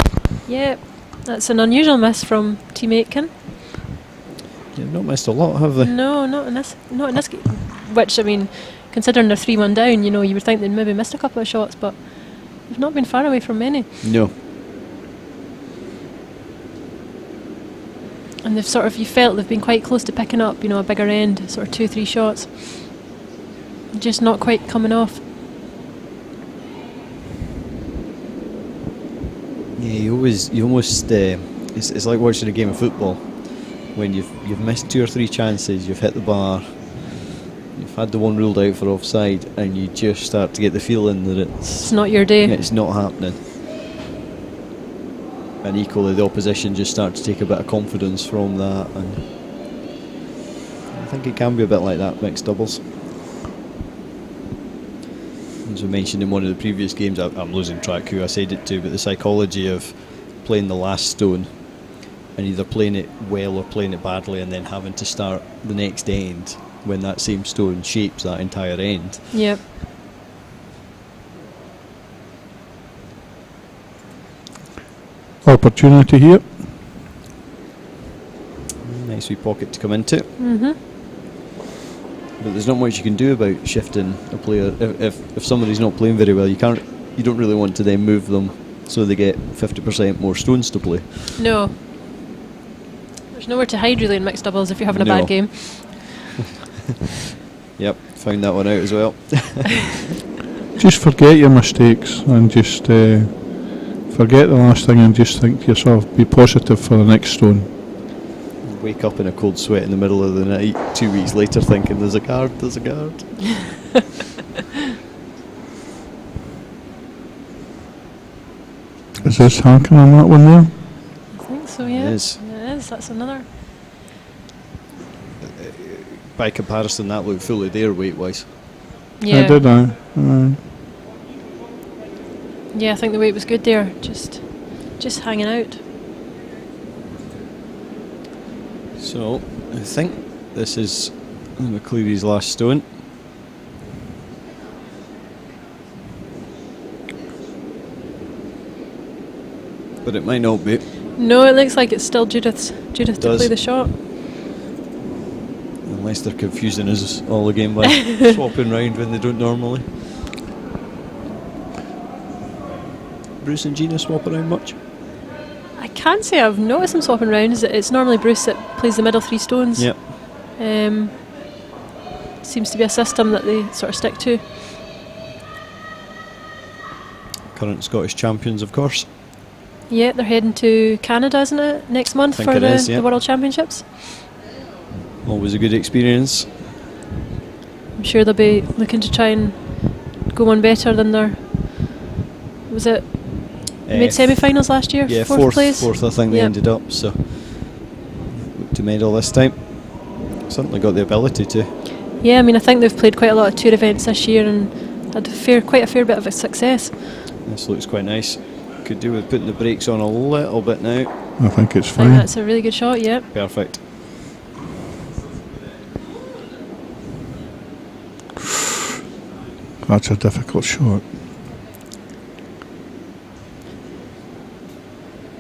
Yeah, that's an unusual miss from Team Aitken. You've not missed a lot, have they? No, not in this game. Which, I mean, considering they're 3-1 down, you would think they'd maybe missed a couple of shots, but they've not been far away from many. No. And you felt they've been quite close to picking up, a bigger end, sort of 2-3 shots. Just not quite coming off. Yeah, you almost, it's like watching a game of football. When you've missed 2 or 3 chances, you've hit the bar, you've had the one ruled out for offside, and you just start to get the feeling that it's not your day. It's not happening. And equally, the opposition just start to take a bit of confidence from that, and I think it can be a bit like that mixed doubles. As we mentioned in one of the previous games, I'm losing track who I said it to, but the psychology of playing the last stone and either playing it well or playing it badly, and then having to start the next end when that same stone shapes that entire end. Yep. Opportunity here. Nice wee pocket to come into. Mm-hmm. But there's not much you can do about shifting a player. If somebody's not playing very well, you don't really want to then move them so they get 50% more stones to play. No. There's nowhere to hide really in mixed doubles if you're having a bad game. Yep, found that one out as well. Just forget your mistakes and just forget the last thing and just think to yourself, be positive for the next stone. Wake up in a cold sweat in the middle of the night 2 weeks later thinking there's a guard. Is this hanking on that one there? I think so, yeah. It is. That's another. By comparison, that looked fully there weight-wise. Yeah. I did, Yeah, I think the weight was good there. Just hanging out. So, I think this is McCleary's last stone. But it might not be. No, it looks like it's still Judith to play the shot. Unless they're confusing us all again by swapping round when they don't normally. Bruce and Gina swap around much? I can't say I've noticed them swapping round. It's normally Bruce that plays the middle 3 stones. Yep. Seems to be a system that they sort of stick to. Current Scottish champions, of course. Yeah, they're heading to Canada, isn't it, next month for the World Championships? Always a good experience. I'm sure they'll be looking to try and go one better than their... Was it made semi-finals last year? Yeah, fourth place? Fourth, I think they ended up. So look to medal this time. Certainly got the ability to. Yeah, I mean, I think they've played quite a lot of tour events this year and had quite a fair bit of a success. This looks quite nice. Could do with putting the brakes on a little bit now. I think it's fine. I think that's a really good shot, yeah. Perfect. That's a difficult shot.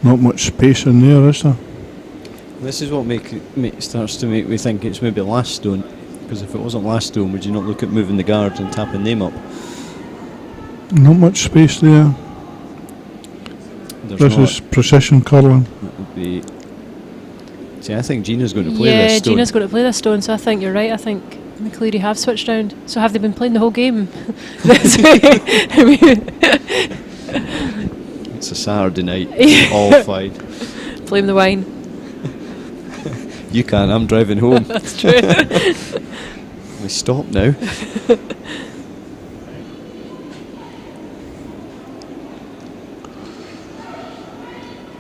Not much space in there, is there? This is what starts to make me think it's maybe last stone. Because if it wasn't last stone, would you not look at moving the guards and tapping them up? Not much space there. This is precision curling. That would be. See, I think Gina's going to play this Yeah, stone. Gina's going to play this stone, so I think you're right. I think McCleary have switched round. So have they been playing the whole game? This way? I mean, it's a Saturday night, all fine. blame the wine. You can, I'm driving home. That's true. We stop now.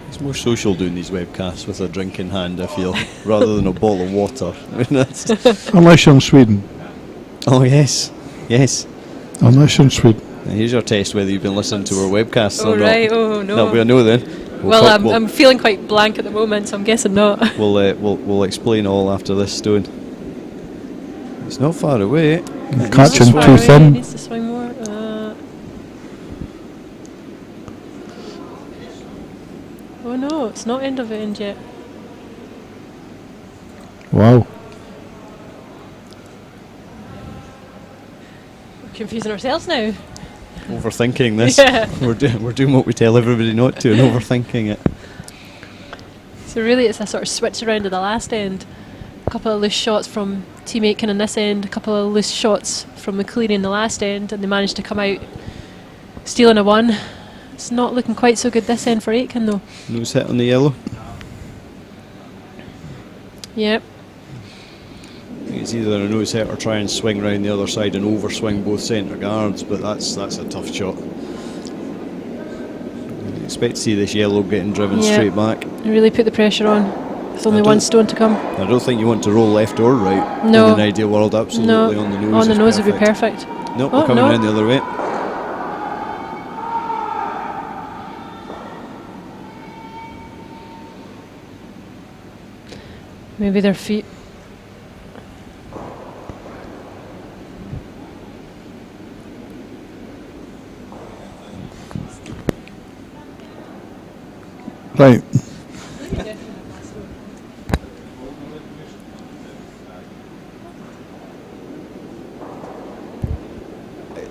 It's more social doing these webcasts with a drink in hand, I feel, rather than a bottle of water. I mean, that's Unless you're in Sweden. oh, yes. Yes. Unless you're in Sweden. Now here's your test whether you've been listening to our webcasts Oh, or right. not. Oh, no. That'll be a no then. Well, talk- I'm feeling quite blank at the moment, so I'm guessing not. We'll explain all after this stone. It's not far away. Catching Needs to too swing thin. away, needs to swing more. Oh no, it's not end of end yet. Wow. We're confusing ourselves now. Overthinking this. Yeah. We're doing what we tell everybody not to and overthinking it. So really it's a sort of switch around at the last end. A couple of loose shots from Team Aitken on this end, a couple of loose shots from McCleary in the last end, and they managed to come out stealing a one. It's not looking quite so good this end for Aitken though. Nose hit on the yellow. Yep. I think it's either a nose hit or try and swing round the other side and overswing both centre guards, but that's a tough shot. I expect to see this yellow getting driven Yeah. straight back. Really put the pressure on. With only I one don't- stone to come. I don't think you want to roll left or right. No. In an ideal world, absolutely No. on the nose. On the is nose would be perfect. perfect. Nope, Oh, we're coming no. round the other way. Maybe their feet. Right.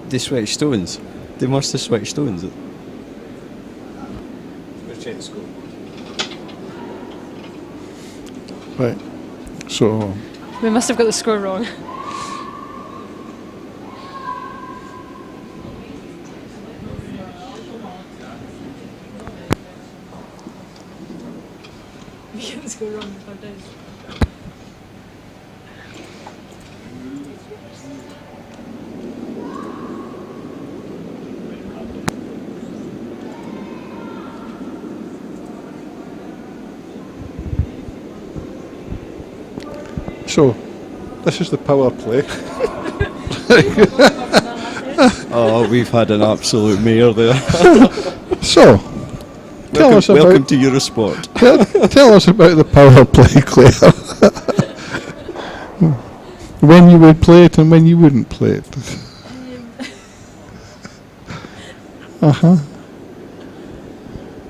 They switched stones. They must have switched stones. Let's check the score. Right. So, We must have got the score wrong. We get the score wrong the third time. so this is the power play. Oh, we've had an absolute mare there. So, tell us welcome about to Eurosport. tell us about the power play, Claire. When you would play it and when you wouldn't play it. Uh-huh.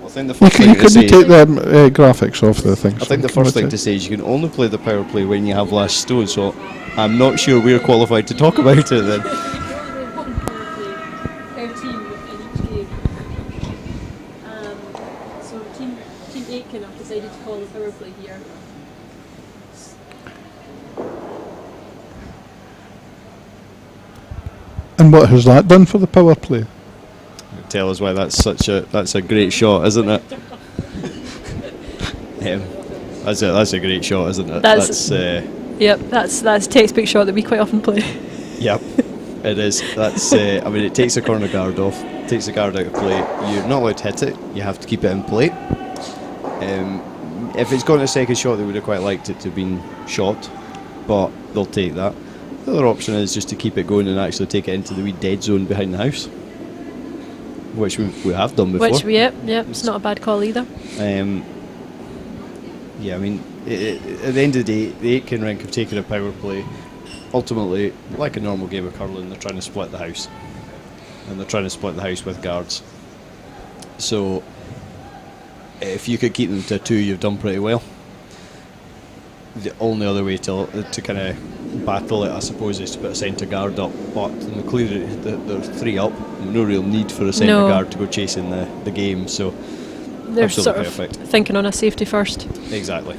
I think the You first thing to could say. take the graphics off the thing. I think the first thing to say is you can only play the power play when you have last stone. So I'm not sure we're qualified to talk about it then. So Team Aitken have decided to call the power play here. And what has that done for the power play? Tell us why that's a great shot, isn't it? That's a great shot, isn't it? Yep, that's textbook shot that we quite often play. Yep, it is. That's I mean, it takes the corner guard off, takes the guard out of play. You're not allowed to hit it. You have to keep it in play. If it's gone a second shot, they would have quite liked it to have been shot, but they'll take that. The other option is just to keep it going and actually take it into the wee dead zone behind the house, which we have done before. Yep, it's not a bad call either. Yeah, I mean, at the end of the day, the Aitken rink have taken a power play. Ultimately, like a normal game of curling, they're trying to split the house. And they're trying to split the house with guards. So, if you could keep them to 2, you've done pretty well. The only other way to kind of battle it, I suppose, is to put a centre guard up. But clearly, they're 3 up. No real need for a centre guard to go chasing the game. So they're absolutely sort of perfect. thinking on a safety first. Exactly.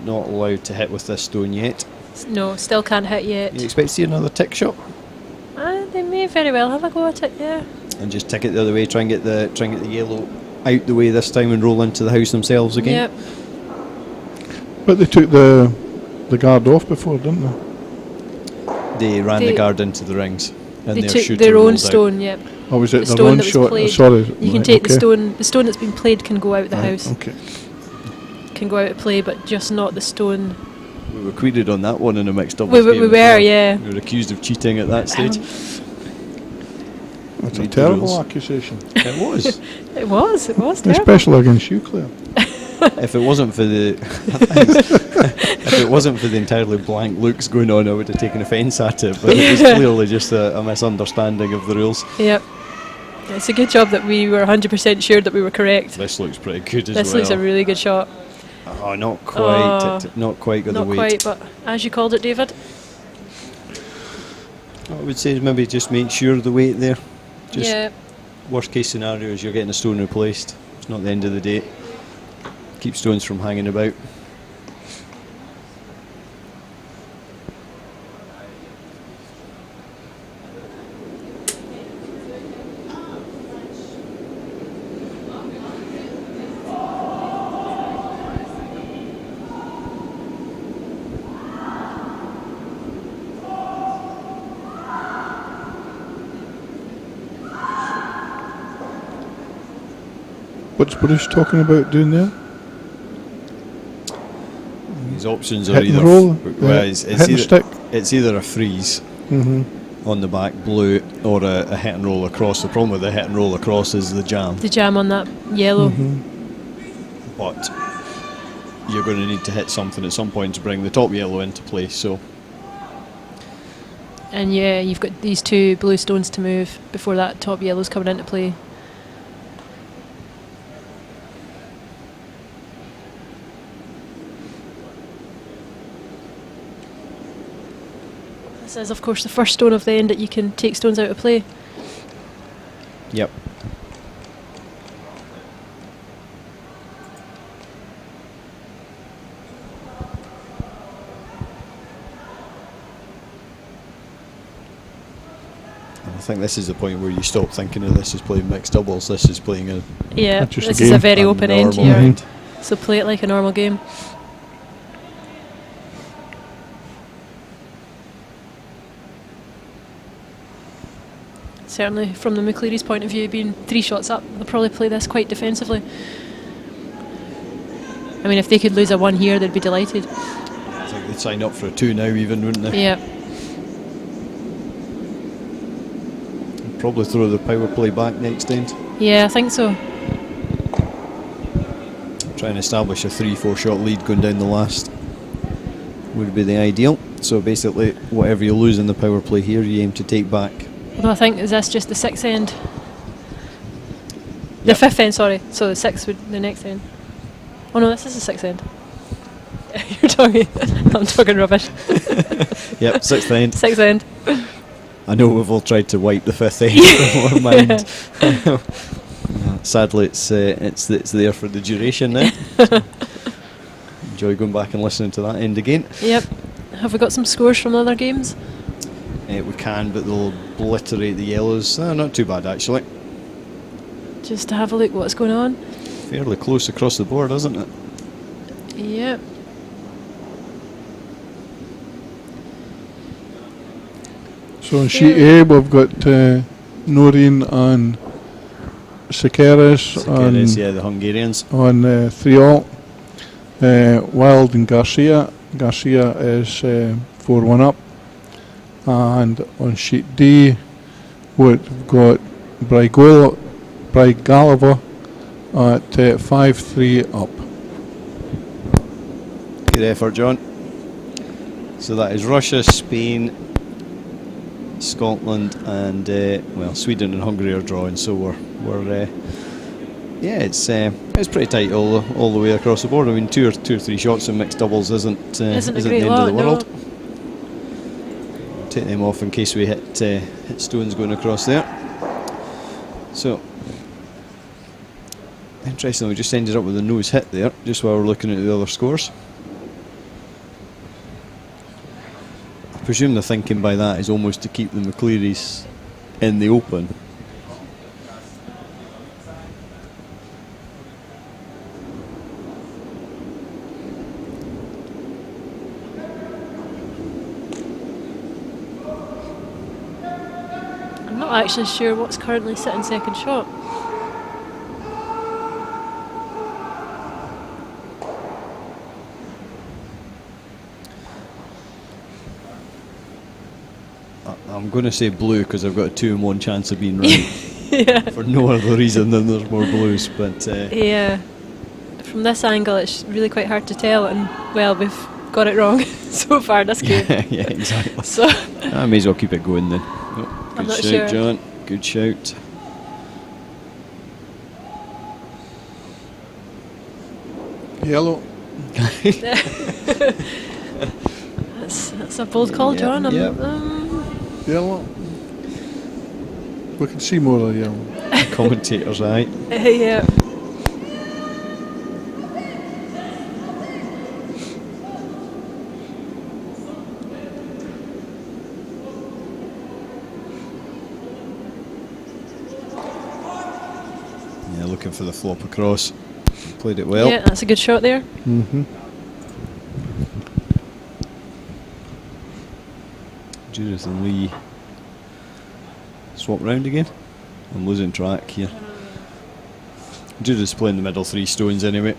Not allowed to hit with this stone yet. No, still can't hit yet. You expect to see another tick shot? They may very well have a go at it, yeah. And just tick it the other way, try and get the yellow out the way this time and roll into the house themselves again. Yep. But they took the guard off before, didn't they? They ran the guard into the rings. And They their took shooter their own rolled out. stone, yep. Or was it The their stone own that was shot? played. Sorry. You can right, take okay. the stone that's been played can go out of the Right, house. Okay. Can go out of play, but just not the stone. We were queried on that one in a mixed doubles We game. were, as well. yeah. We were accused of cheating at that stage. That's a Read the terrible rules. accusation. It was. It was terrible. Especially against you, Claire. If it wasn't for the entirely blank looks going on, I would have taken offence at it. But it was clearly just a misunderstanding of the rules. Yep. It's a good job that we were 100% sure that we were correct. This looks pretty good as This well. looks a really good shot. Oh, not quite. Oh. Not quite got Not the weight. quite, but as you called it, David. What I would say is maybe just make sure of the weight there. Just Yeah. worst case scenario is you're getting a stone replaced. It's not the end of the day. Keep stones from hanging about. What's Bruce talking about doing there? His options are Hit and either roll? well, it's Hit and either, stick? it's either a freeze on the back blue or a hit and roll across. The problem with the hit and roll across is the jam, The jam on that yellow. but you're going to need to hit something at some point to bring the top yellow into play. So And yeah, you've got these 2 blue stones to move before that top yellow's coming into play. This is, of course, the first stone of the end that you can take stones out of play. yep. I think this is the point where you stop thinking of this as playing mixed doubles. This is playing a Yeah, That's just a this is a game. very open end normal here. end. So play it like a normal game. Certainly, from the McCleary's point of view, being 3 shots up, they'll probably play this quite defensively. I mean, if they could lose a 1 here, they'd be delighted. I think they'd sign up for a 2 now, even, wouldn't they? Yeah. Probably throw the power play back next end. Yeah, I think so. Try and establish a 3-4 shot lead going down the last would be the ideal. So basically, whatever you lose in the power play here, you aim to take back. Although I think, is this just the 6th end? The Yep. 5th end, sorry. So the 6th would the next end. Oh no, this is the 6th end. You're talking. I'm talking rubbish. Yep, 6th end. 6th end. I know we've all tried to wipe the 5th end from our mind. Sadly, it's there for the duration now. So enjoy going back and listening to that end again. Yep. Have we got some scores from other games? We can, but they'll obliterate the yellows. Not too bad, actually. Just to have a look what's going on. Fairly close across the board, isn't it? Yep. So on sheet A, we've got Noreen and Sekeres Yeah, the Hungarians. on 3-all. Wild and Garcia. Garcia is 4-1 up. And on sheet D, we've got Braigalova at 5-3 up. Good effort, John. So that is Russia, Spain, Scotland and well, Sweden and Hungary are drawing, so we're yeah, it's pretty tight all the way across the board. I mean, two or three shots in mixed doubles isn't the great end lot, of the no. world. Take them off in case we hit stones going across there. So interesting, we just ended up with a nose hit there, just while we're looking at the other scores. I presume the thinking by that is almost to keep the McClearys in the open. I'm not actually sure what's currently sitting second shot. I'm going to say blue because I've got a 2 in 1 chance of being right. Yeah. For no other reason than there's more blues, but Yeah. From this angle, it's really quite hard to tell, and well, we've got it wrong so far this game. yeah, exactly. So I may as well keep it going then. Oh, I'm good not shout, sure. John. Good shout. Yellow. that's a bold call, Yep, John. yep. Yellow. We can see more of yellow. Commentator's eye. Yeah. Yeah, looking for the flop across. Played it well. Yeah, that's a good shot there. Mm-hmm. Judith and Lee swap round again. I'm losing track here. Judith's playing the middle 3 stones anyway.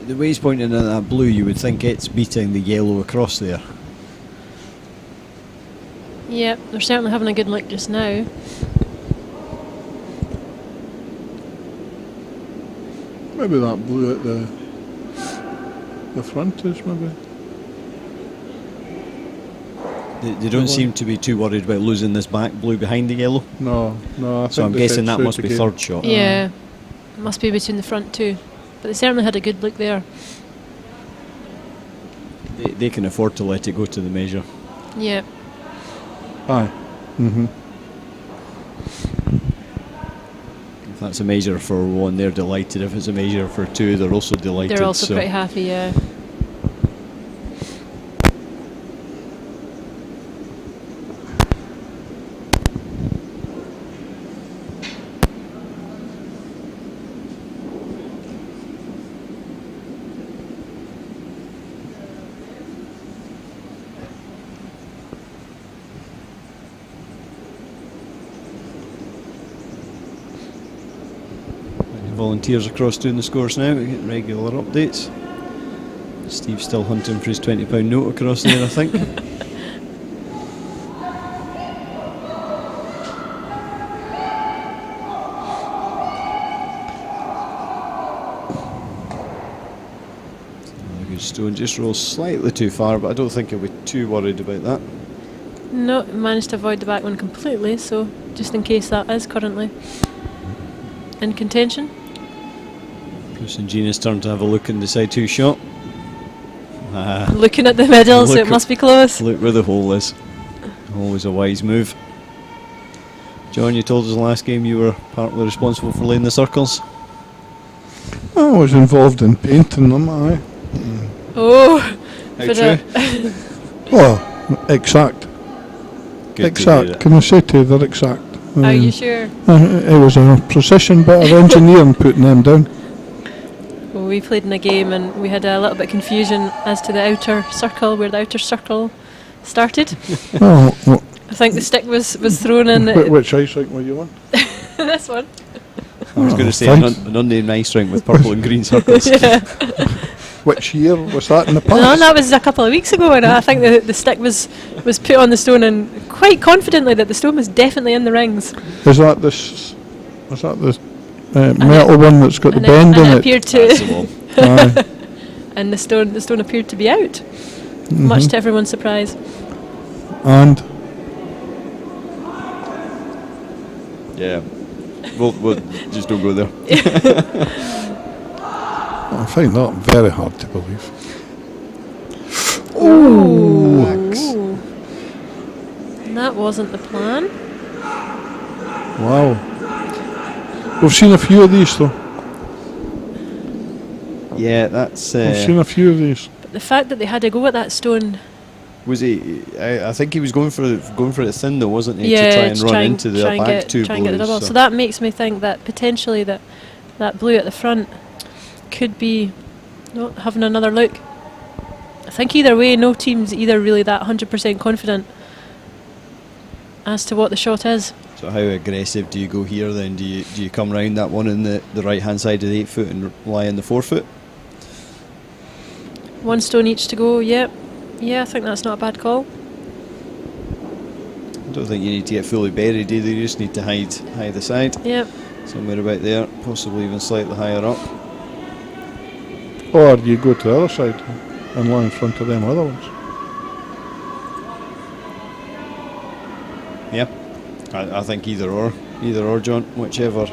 The way he's pointing at that blue, you would think it's beating the yellow across there. Yeah, they're certainly having a good look just now. Maybe that blue at the front is maybe. They don't seem to be too worried about losing this back blue behind the yellow. No, I So think I'm they guessing set that must straight be again. third shot. Yeah, must be between the front two. But they certainly had a good look there. They can afford to let it go to the measure. Yeah. Aye. Mm-hmm. If that's a measure for 1, they're delighted. If it's a measure for 2, they're also delighted. They're also so pretty happy, yeah. volunteers across doing the scores now. We get regular updates. Steve's still hunting for his £20 note across there, I think. Good stone, just rolls slightly too far, but I don't think he'll be too worried about that. No, managed to avoid the back one completely, so just in case that is currently in contention. Bruce and Gina's turn to have a look and decide who shot. Looking at the middle, so Look it must be close. Look where the hole is. Always a wise move. John, you told us last game you were partly responsible for laying the circles. I was involved in painting them, aye. Oh, How for true? Well, exact. Good to hear Exact. it. Can I say to you, they're exact. Are you sure? It was a precision bit of engineering putting them down. Well, we played in a game and we had a little bit of confusion as to the outer circle, where the outer circle started. Oh, I think the stick was thrown in. which ice rink were you on? This one. I was going to say thanks. an unnamed ice rink with purple and green circles. Yeah. Which year was that in the past? No, that was a couple of weeks ago, and I think the stick was put on the stone, and quite confidently that the stone was definitely in the rings. Is that this? Was that the metal one that's got the And bend and in it it? appeared That's the to, one. Aye. and the stone appeared to be out, much to everyone's surprise. And Yeah. We'll just don't go there. I find that very hard to believe. Ooh. Max. And that wasn't the plan. Wow. We've seen a few of these though. Yeah, that's. We've seen a few of these. But the fact that they had to go at that stone, Was he? I think he was going for it thin though, wasn't he? yeah, to try and run into the back two try and get the blues. double. So that makes me think that potentially that blue at the front could be having another look. I think either way, no team's either really that 100% confident as to what the shot is. So how aggressive do you go here then? Do you come round that one in the right hand side of the 8 foot and lie in the 4 foot? One stone each to go. Yep. Yeah, I think that's not a bad call. I don't think you need to get fully buried either. You just need to hide the side. Yep. Somewhere about there, possibly even slightly higher up. Or you go to the other side and lie in front of them other ones. Yeah, I think either or, John, whichever.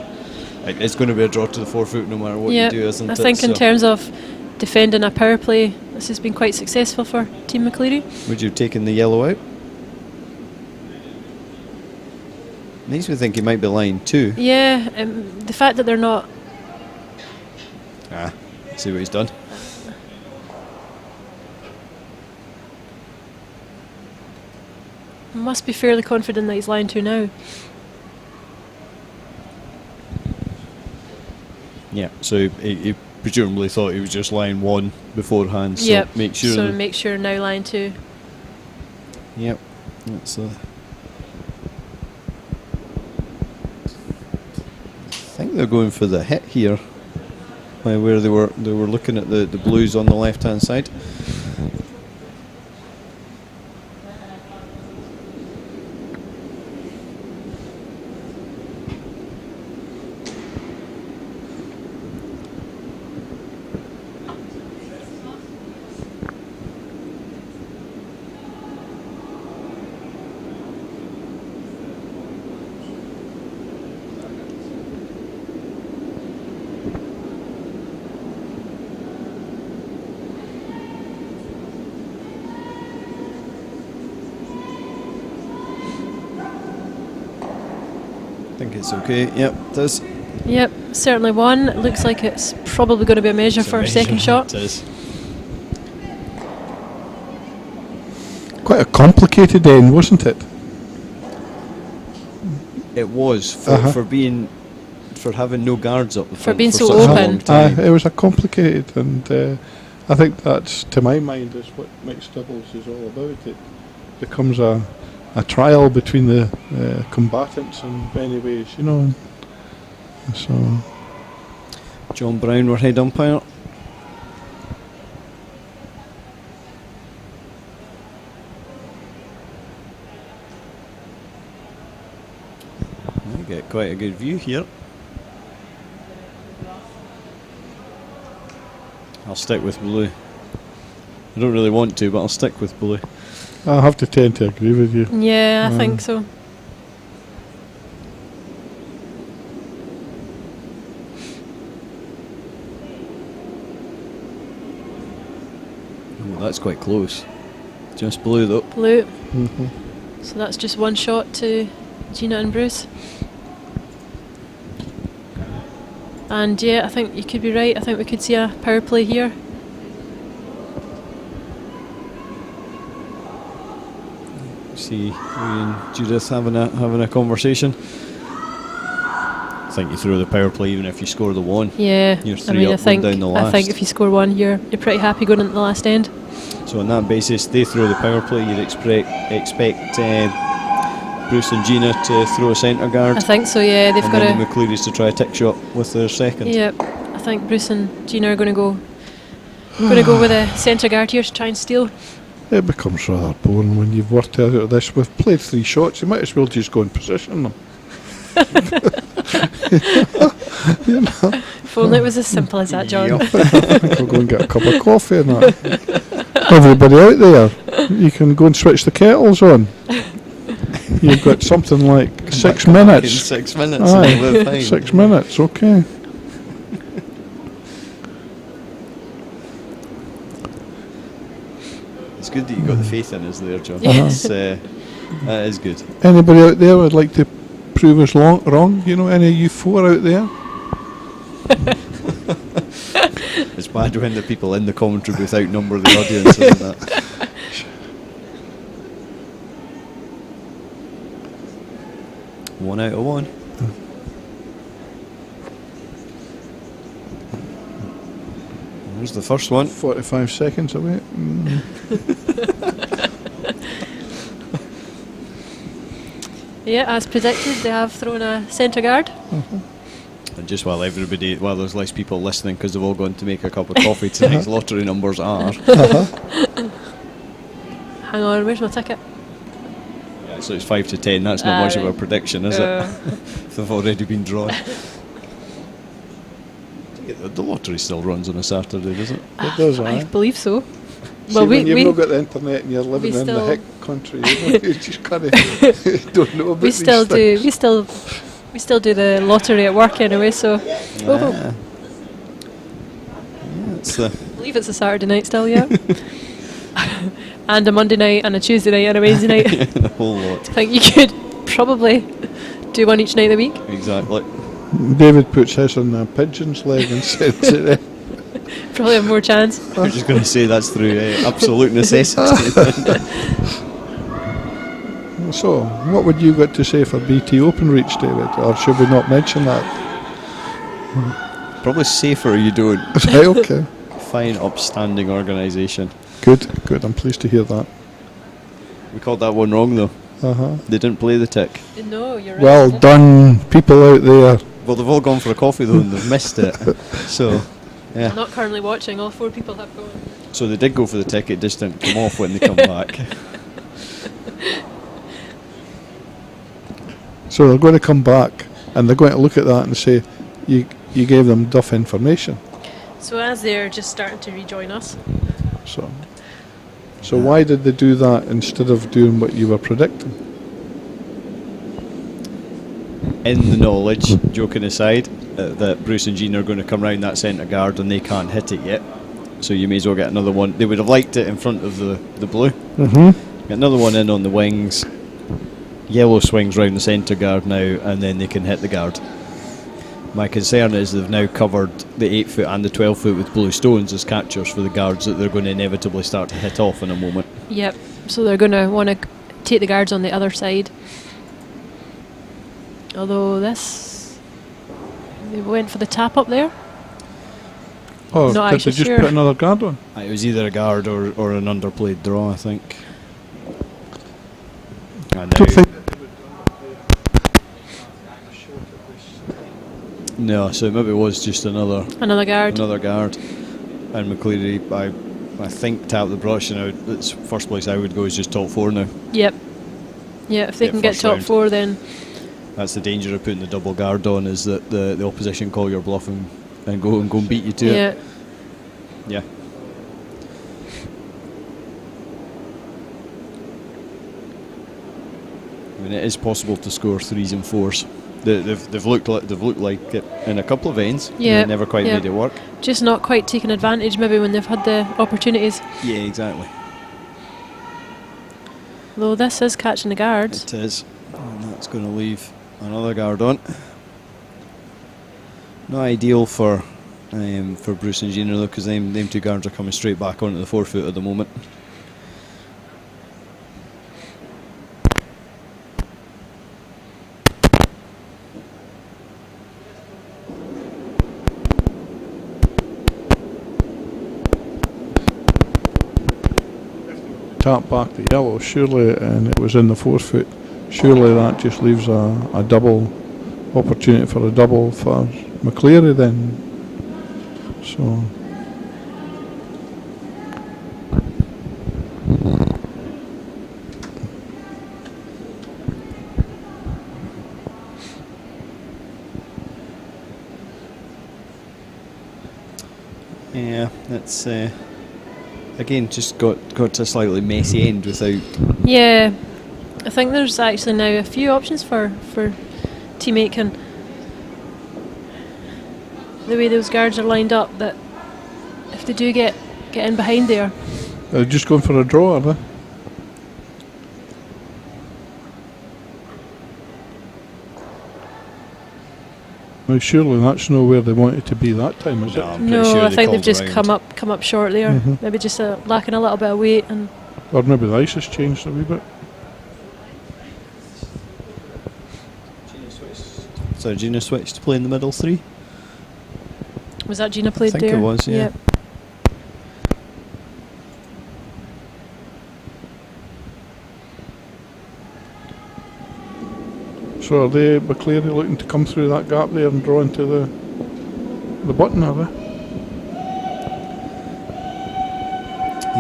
It's going to be a draw to the 4 foot no matter what you do, isn't it? I think in terms of defending a power play, this has been quite successful for Team McCleary. Would you have taken the yellow out? Makes me think he might be lying too. Yeah, the fact that they're not. See what he's done. Must be fairly confident that he's lying to now. Yeah, so he presumably thought he was just lying one beforehand. So Yep. make sure. So make sure now lying to. Yep, that's. I think they're going for the hit here, where they were looking at the blues on the left hand side. I think it's okay. Yep, it is. Yep, certainly one. It looks like it's probably going to be a measure It's a for a measure, second shot. It is. Quite a complicated end, wasn't it? It was for having no guards up the front being so such a open. long time. It was a complicated, and I think that's, to my mind, is what mixed doubles is all about. It becomes a trial between the combatants in many ways, you know. So John Brown, our head umpire. We get quite a good view here. I'll stick with blue. I don't really want to, but I'll stick with blue. I have to tend to agree with you. Yeah, I think so. Oh, that's quite close. Just blue though. Blue. Mm-hmm. So that's just one shot to Gina and Bruce. And yeah, I think you could be right. I think we could see a power play here. See and Judith having a conversation. I think you throw the power play even if you score the one. Yeah, You're I three mean, up, I think one down the last. I think if you score one, you're pretty happy going into the last end. So on that basis, they throw the power play. You'd expect Bruce and Gina to throw a centre guard. I think so, yeah. They've And got then the to. McClearys to try a tick shot with their second. Yep. I think Bruce and Gina are going to go. Going to go with a centre guard here to try and steal. It becomes rather boring when you've worked out of this. We've played 3 shots, you might as well just go and position them. You know. If only it was as simple as that, John. Yep. I think I'll go and get a cup of coffee and that. Everybody out there, you can go and switch the kettles on. You've got something like 6 Come back in minutes. 6 minutes. Aye, and we're fine. 6 minutes, okay. It's good that you got the faith in us there, John. Yes. That is good. Anybody out there would like to prove us wrong? You know, any of you 4 out there? It's bad when the people in the commentary booth outnumber the audience, isn't it? One out of one. There's the first one. 45 seconds away. Yeah, as predicted, they have thrown a centre guard. And just while there's less people listening because they've all gone to make a cup of coffee, tonight's lottery numbers are. Hang on, where's my ticket? Yeah, so it's 5 to 10. That's not much of a Right. prediction, is it? They've already been drawn. The lottery still runs on a Saturday, does it? It does, I aye. believe so. See, Well, when you've we not got the internet and you're living we in the still- hick country, you know, you just kind of don't know about we these still do things. we still do the lottery at work anyway. So oh, Yeah, it's I believe it's a Saturday night still, yeah. And a Monday night and a Tuesday night and a Wednesday night. a whole lot. I think you could probably do one each night of the week. Exactly. David puts his on a pigeon's leg and sends it in. Probably have more chance. I'm just going to say that's through absolute necessity. So, what would you got to say for BT Openreach, David? Or should we not mention that? Probably safer you don't. Right, okay. Fine, upstanding organisation. Good, I'm pleased to hear that. We called that one wrong though. They didn't play the tick. No, you're right. Well done, people out there. Well, they've all gone for a coffee though and they've missed it. So, yeah. I'm not currently watching. All 4 people have gone. So they did go for the tick, it just didn't come off when they come back. So they're going to come back and they're going to look at that and say, you gave them duff information. So as they're just starting to rejoin us, So why did they do that instead of doing what you were predicting? In the knowledge, joking aside, that Bruce and Jean are going to come round that centre guard and they can't hit it yet. So you may as well get another one. They would have liked it in front of the blue. Mm-hmm. Get another one in on the wings. Yellow swings round the centre guard now and then they can hit the guard. My concern is they've now covered the 8 foot and the 12 foot with blue stones as catchers for the guards that they're going to inevitably start to hit off in a moment. yep. So they're going to want to take the guards on the other side. Although they went for the tap up there. Or Not did they actually just sure. put another guard on? It was either a guard or an underplayed draw, I think. And I don't think no, so maybe it was just another Guard. guard. And McCleary, I think, tapped the brush, and it's first place I would go is just top 4 now. Yep. Yeah, if they Yeah, can get first top round. 4, then That's the danger of putting the double guard on, is that the opposition call your bluff and go and beat you to yeah. it. Yeah. I mean, it is possible to score 3s and 4s. They've looked like it in a couple of ends. Yeah, They never quite yeah. made it work. Just not quite taking advantage maybe when they've had the opportunities. Yeah, exactly. Though this is catching the guards. It is. And that's going to leave another guard on. Not ideal for Bruce and Gina though, because them 2 guards are coming straight back onto the 4 foot at the moment. tap back the yellow, surely, and it was in the 4 foot. surely that just leaves a double opportunity for a double for McCleary then. So yeah, that's again just got to a slightly messy end without. Yeah, I think there's actually now a few options for Team Aitken. The way those guards are lined up, that if they do get in behind there. they're just going for a draw, are they? Well, surely that's not where they want it to be that time, is No, it? I'm pretty No, sure I they think they've called just around. come up short there. Mhm. Maybe just lacking a little bit of weight. And Or maybe the ice has changed a wee bit. So Gina switched to play in the middle three. was that Gina played think there? it was, yeah. Yep. So are they, McCleary, looking to come through that gap there and draw into the button, are they?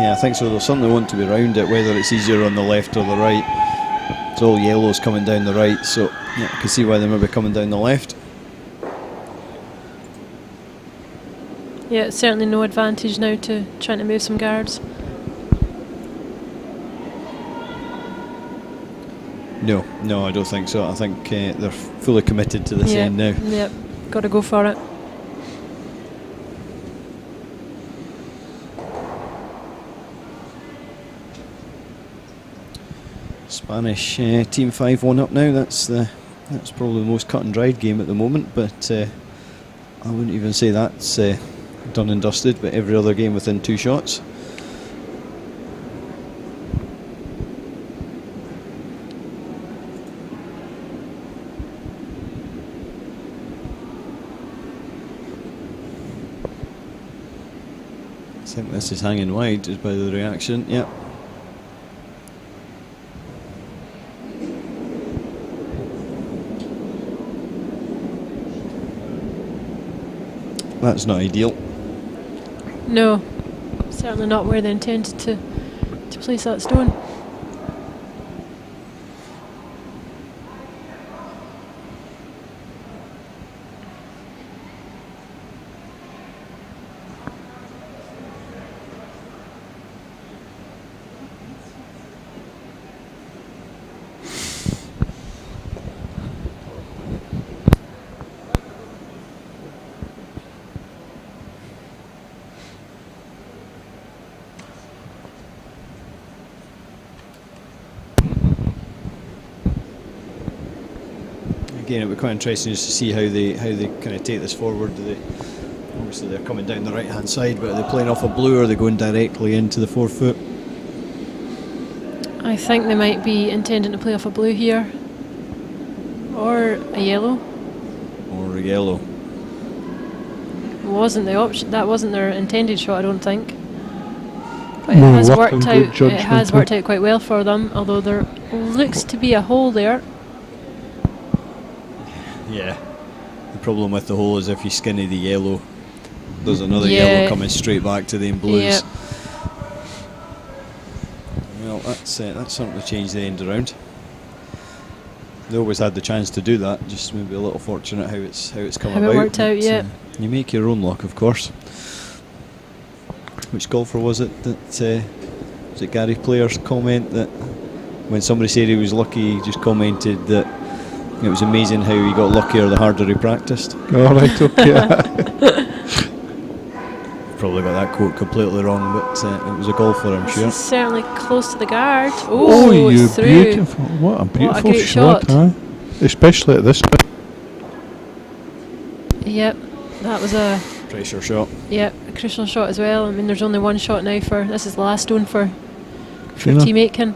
Yeah, I think so. They'll certainly want to be round it, whether it's easier on the left or the right. It's all yellows coming down the right, so yeah, I can see why they may be coming down the left. Yeah, it's certainly no advantage now to trying to move some guards. No, I don't think so. I think they're fully committed to this Yeah, end now. Yep, got to go for it. Spanish team 5-1 up now. That's probably the most cut and dried game at the moment, but I wouldn't even say that's done and dusted. But every other game within 2 shots. I think this is hanging wide just by the reaction. Yep. That's not ideal. No, certainly not where they intended to place that stone. Again, it would be quite interesting just to see how they kind of take this forward. Obviously they're coming down the right hand side, but are they playing off a blue or are they going directly into the 4 foot? I think they might be intending to play off a blue here, or a yellow. Or a yellow. Wasn't the option? That wasn't their intended shot, I don't think. But No, it has luck worked and out. good It judgment, has huh? worked out quite well for them. Although there looks to be a hole there. Yeah. The problem with the hole is if you skinny the yellow, there's another Yeah. yellow coming straight back to them blues. Yep. Well, that's certainly changed the end around. They always had the chance to do that. Just maybe a little fortunate how it's come How it about. worked out, but, yeah. You make your own luck, of course. Which golfer was it that was it Gary Player's comment that when somebody said he was lucky, he just commented that it was amazing how he got luckier the harder he practiced. All right, okay. Probably got that quote completely wrong, but it was a golfer, I'm This sure. is certainly close to the guard. Oh, Oh, you it's through. beautiful! What a beautiful great shot. huh? Especially at this bit. Yep, that was a Pressure shot. crucial shot as well. I mean, there's only one shot now this is the last stone for Gina? Team Aitken.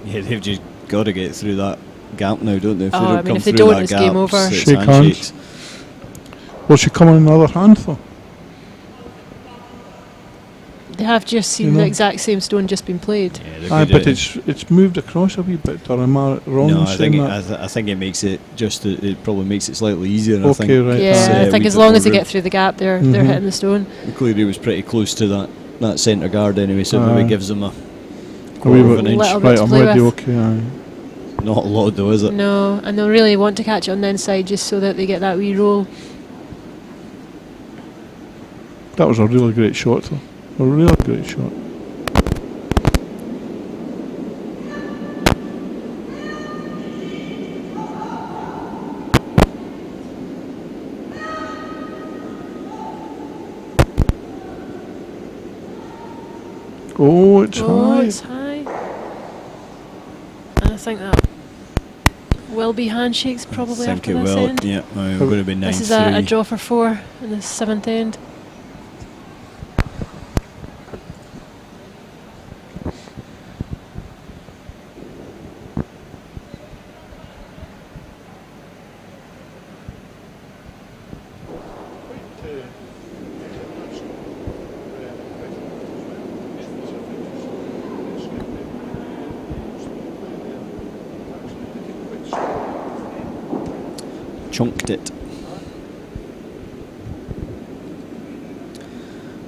Yeah, they've just got to get through that gap now, don't they? If Oh, they I don't mean, come if they through don't, that it's gap, game over. it's Shake hands. handshakes. Will she come on another hand though? They have just seen You know. the exact same stone just been played. Yeah, they're Aye, good but at it. it's moved across a wee bit. Or am I wrong No, in I saying think that? I think it makes it just. It probably makes it slightly easier. I Okay, think. right. Yeah, It's, I think we as did long more as they room. get through the gap, they're Mhm. hitting the stone. Cleary was pretty close to that centre guard anyway, so it Aye. maybe gives them a A wee quarter of bit. an inch. Little bit Right, to I'm play with you. with. Okay, aye. Not a lot though, is it? No, and they'll really want to catch it on the inside just so that they get that wee roll. That was a really great shot, though. A really great shot. Oh, it's Oh, high. it's high. And I think that will be handshakes I probably think after it this will. end. Yeah, we're going to be 9-3. This is a draw for 4 in the 7th end. Chunked it.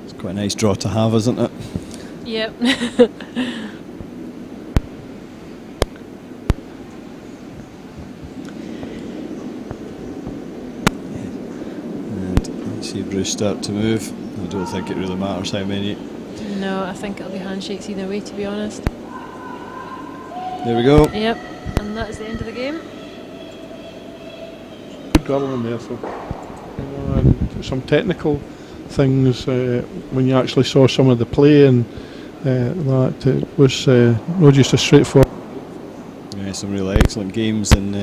It's quite a nice draw to have, isn't it? Yep. And you see Bruce start to move. I don't think it really matters how many. No, I think it'll be handshakes either way, to be honest. There we go. Yep, and that is the end of the game. Good girl in there, so. You know, and some technical things when you actually saw some of the play and that it was not just a straightforward. Yeah, some really excellent games, and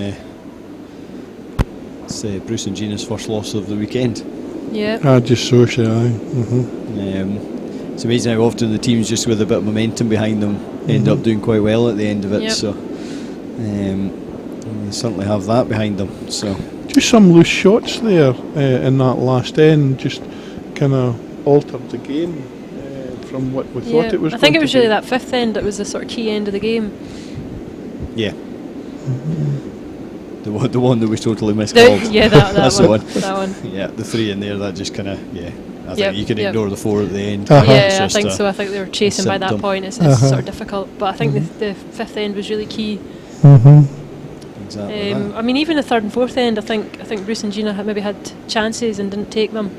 it's Bruce and Gina's first loss of the weekend. Yep. Just so shy. Mm-hmm. It's amazing how often the teams just with a bit of momentum behind them end up doing quite well at the end of it. Yep. So they certainly have that behind them. So Just some loose shots there in that last end, just kind of altered the game from what we thought it was. I think it going was to really be. that 5th end that was the sort of key end of the game. yeah, the one that was totally miscalled. Yeah, that That's one. the one. That one. Yeah, the 3 in there, that just kind of I Yep, think you can yep. ignore the 4 at the end. Uh-huh. Yeah, It's I just think a- so. I think they were chasing by that symptom. point. It's Uh-huh. sort of difficult, but I think the 5th end was really key. Exactly. that. I mean, even the 3rd and 4th end, I think Bruce and Gina had maybe had chances and didn't take them.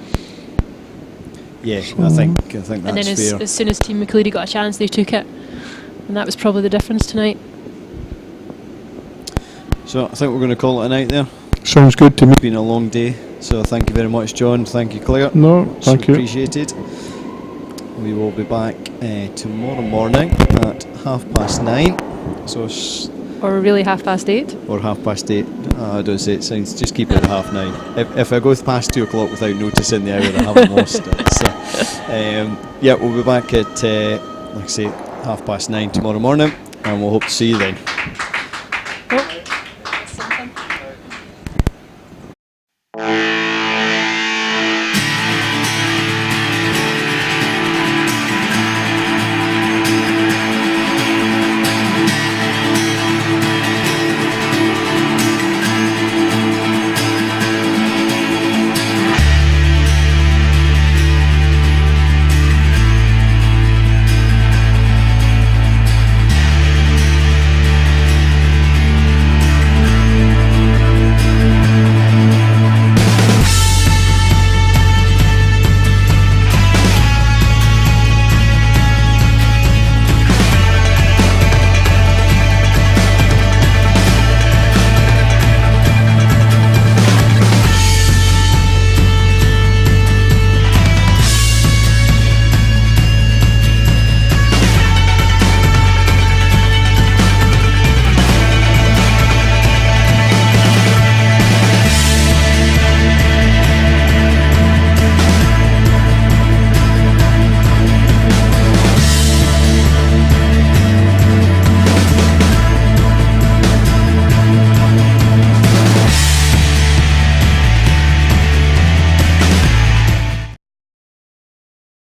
Yeah, I think that's And then fair. as soon as Team McCleary got a chance, they took it, and that was probably the difference tonight. So I think we're going to call it a night there. Sounds good to me. It's been a long day, so thank you very much, John. Thank you, Claire. No, Much thank you. appreciated. We will be back tomorrow morning at 9:30. So Or really 8:30. or 8:30. I don't say it sounds. Just keep it at 9:30. If I go past 2 o'clock without noticing the hour, I haven't lost it. So yeah, we'll be back at like I say 9:30 tomorrow morning, and we'll hope to see you then.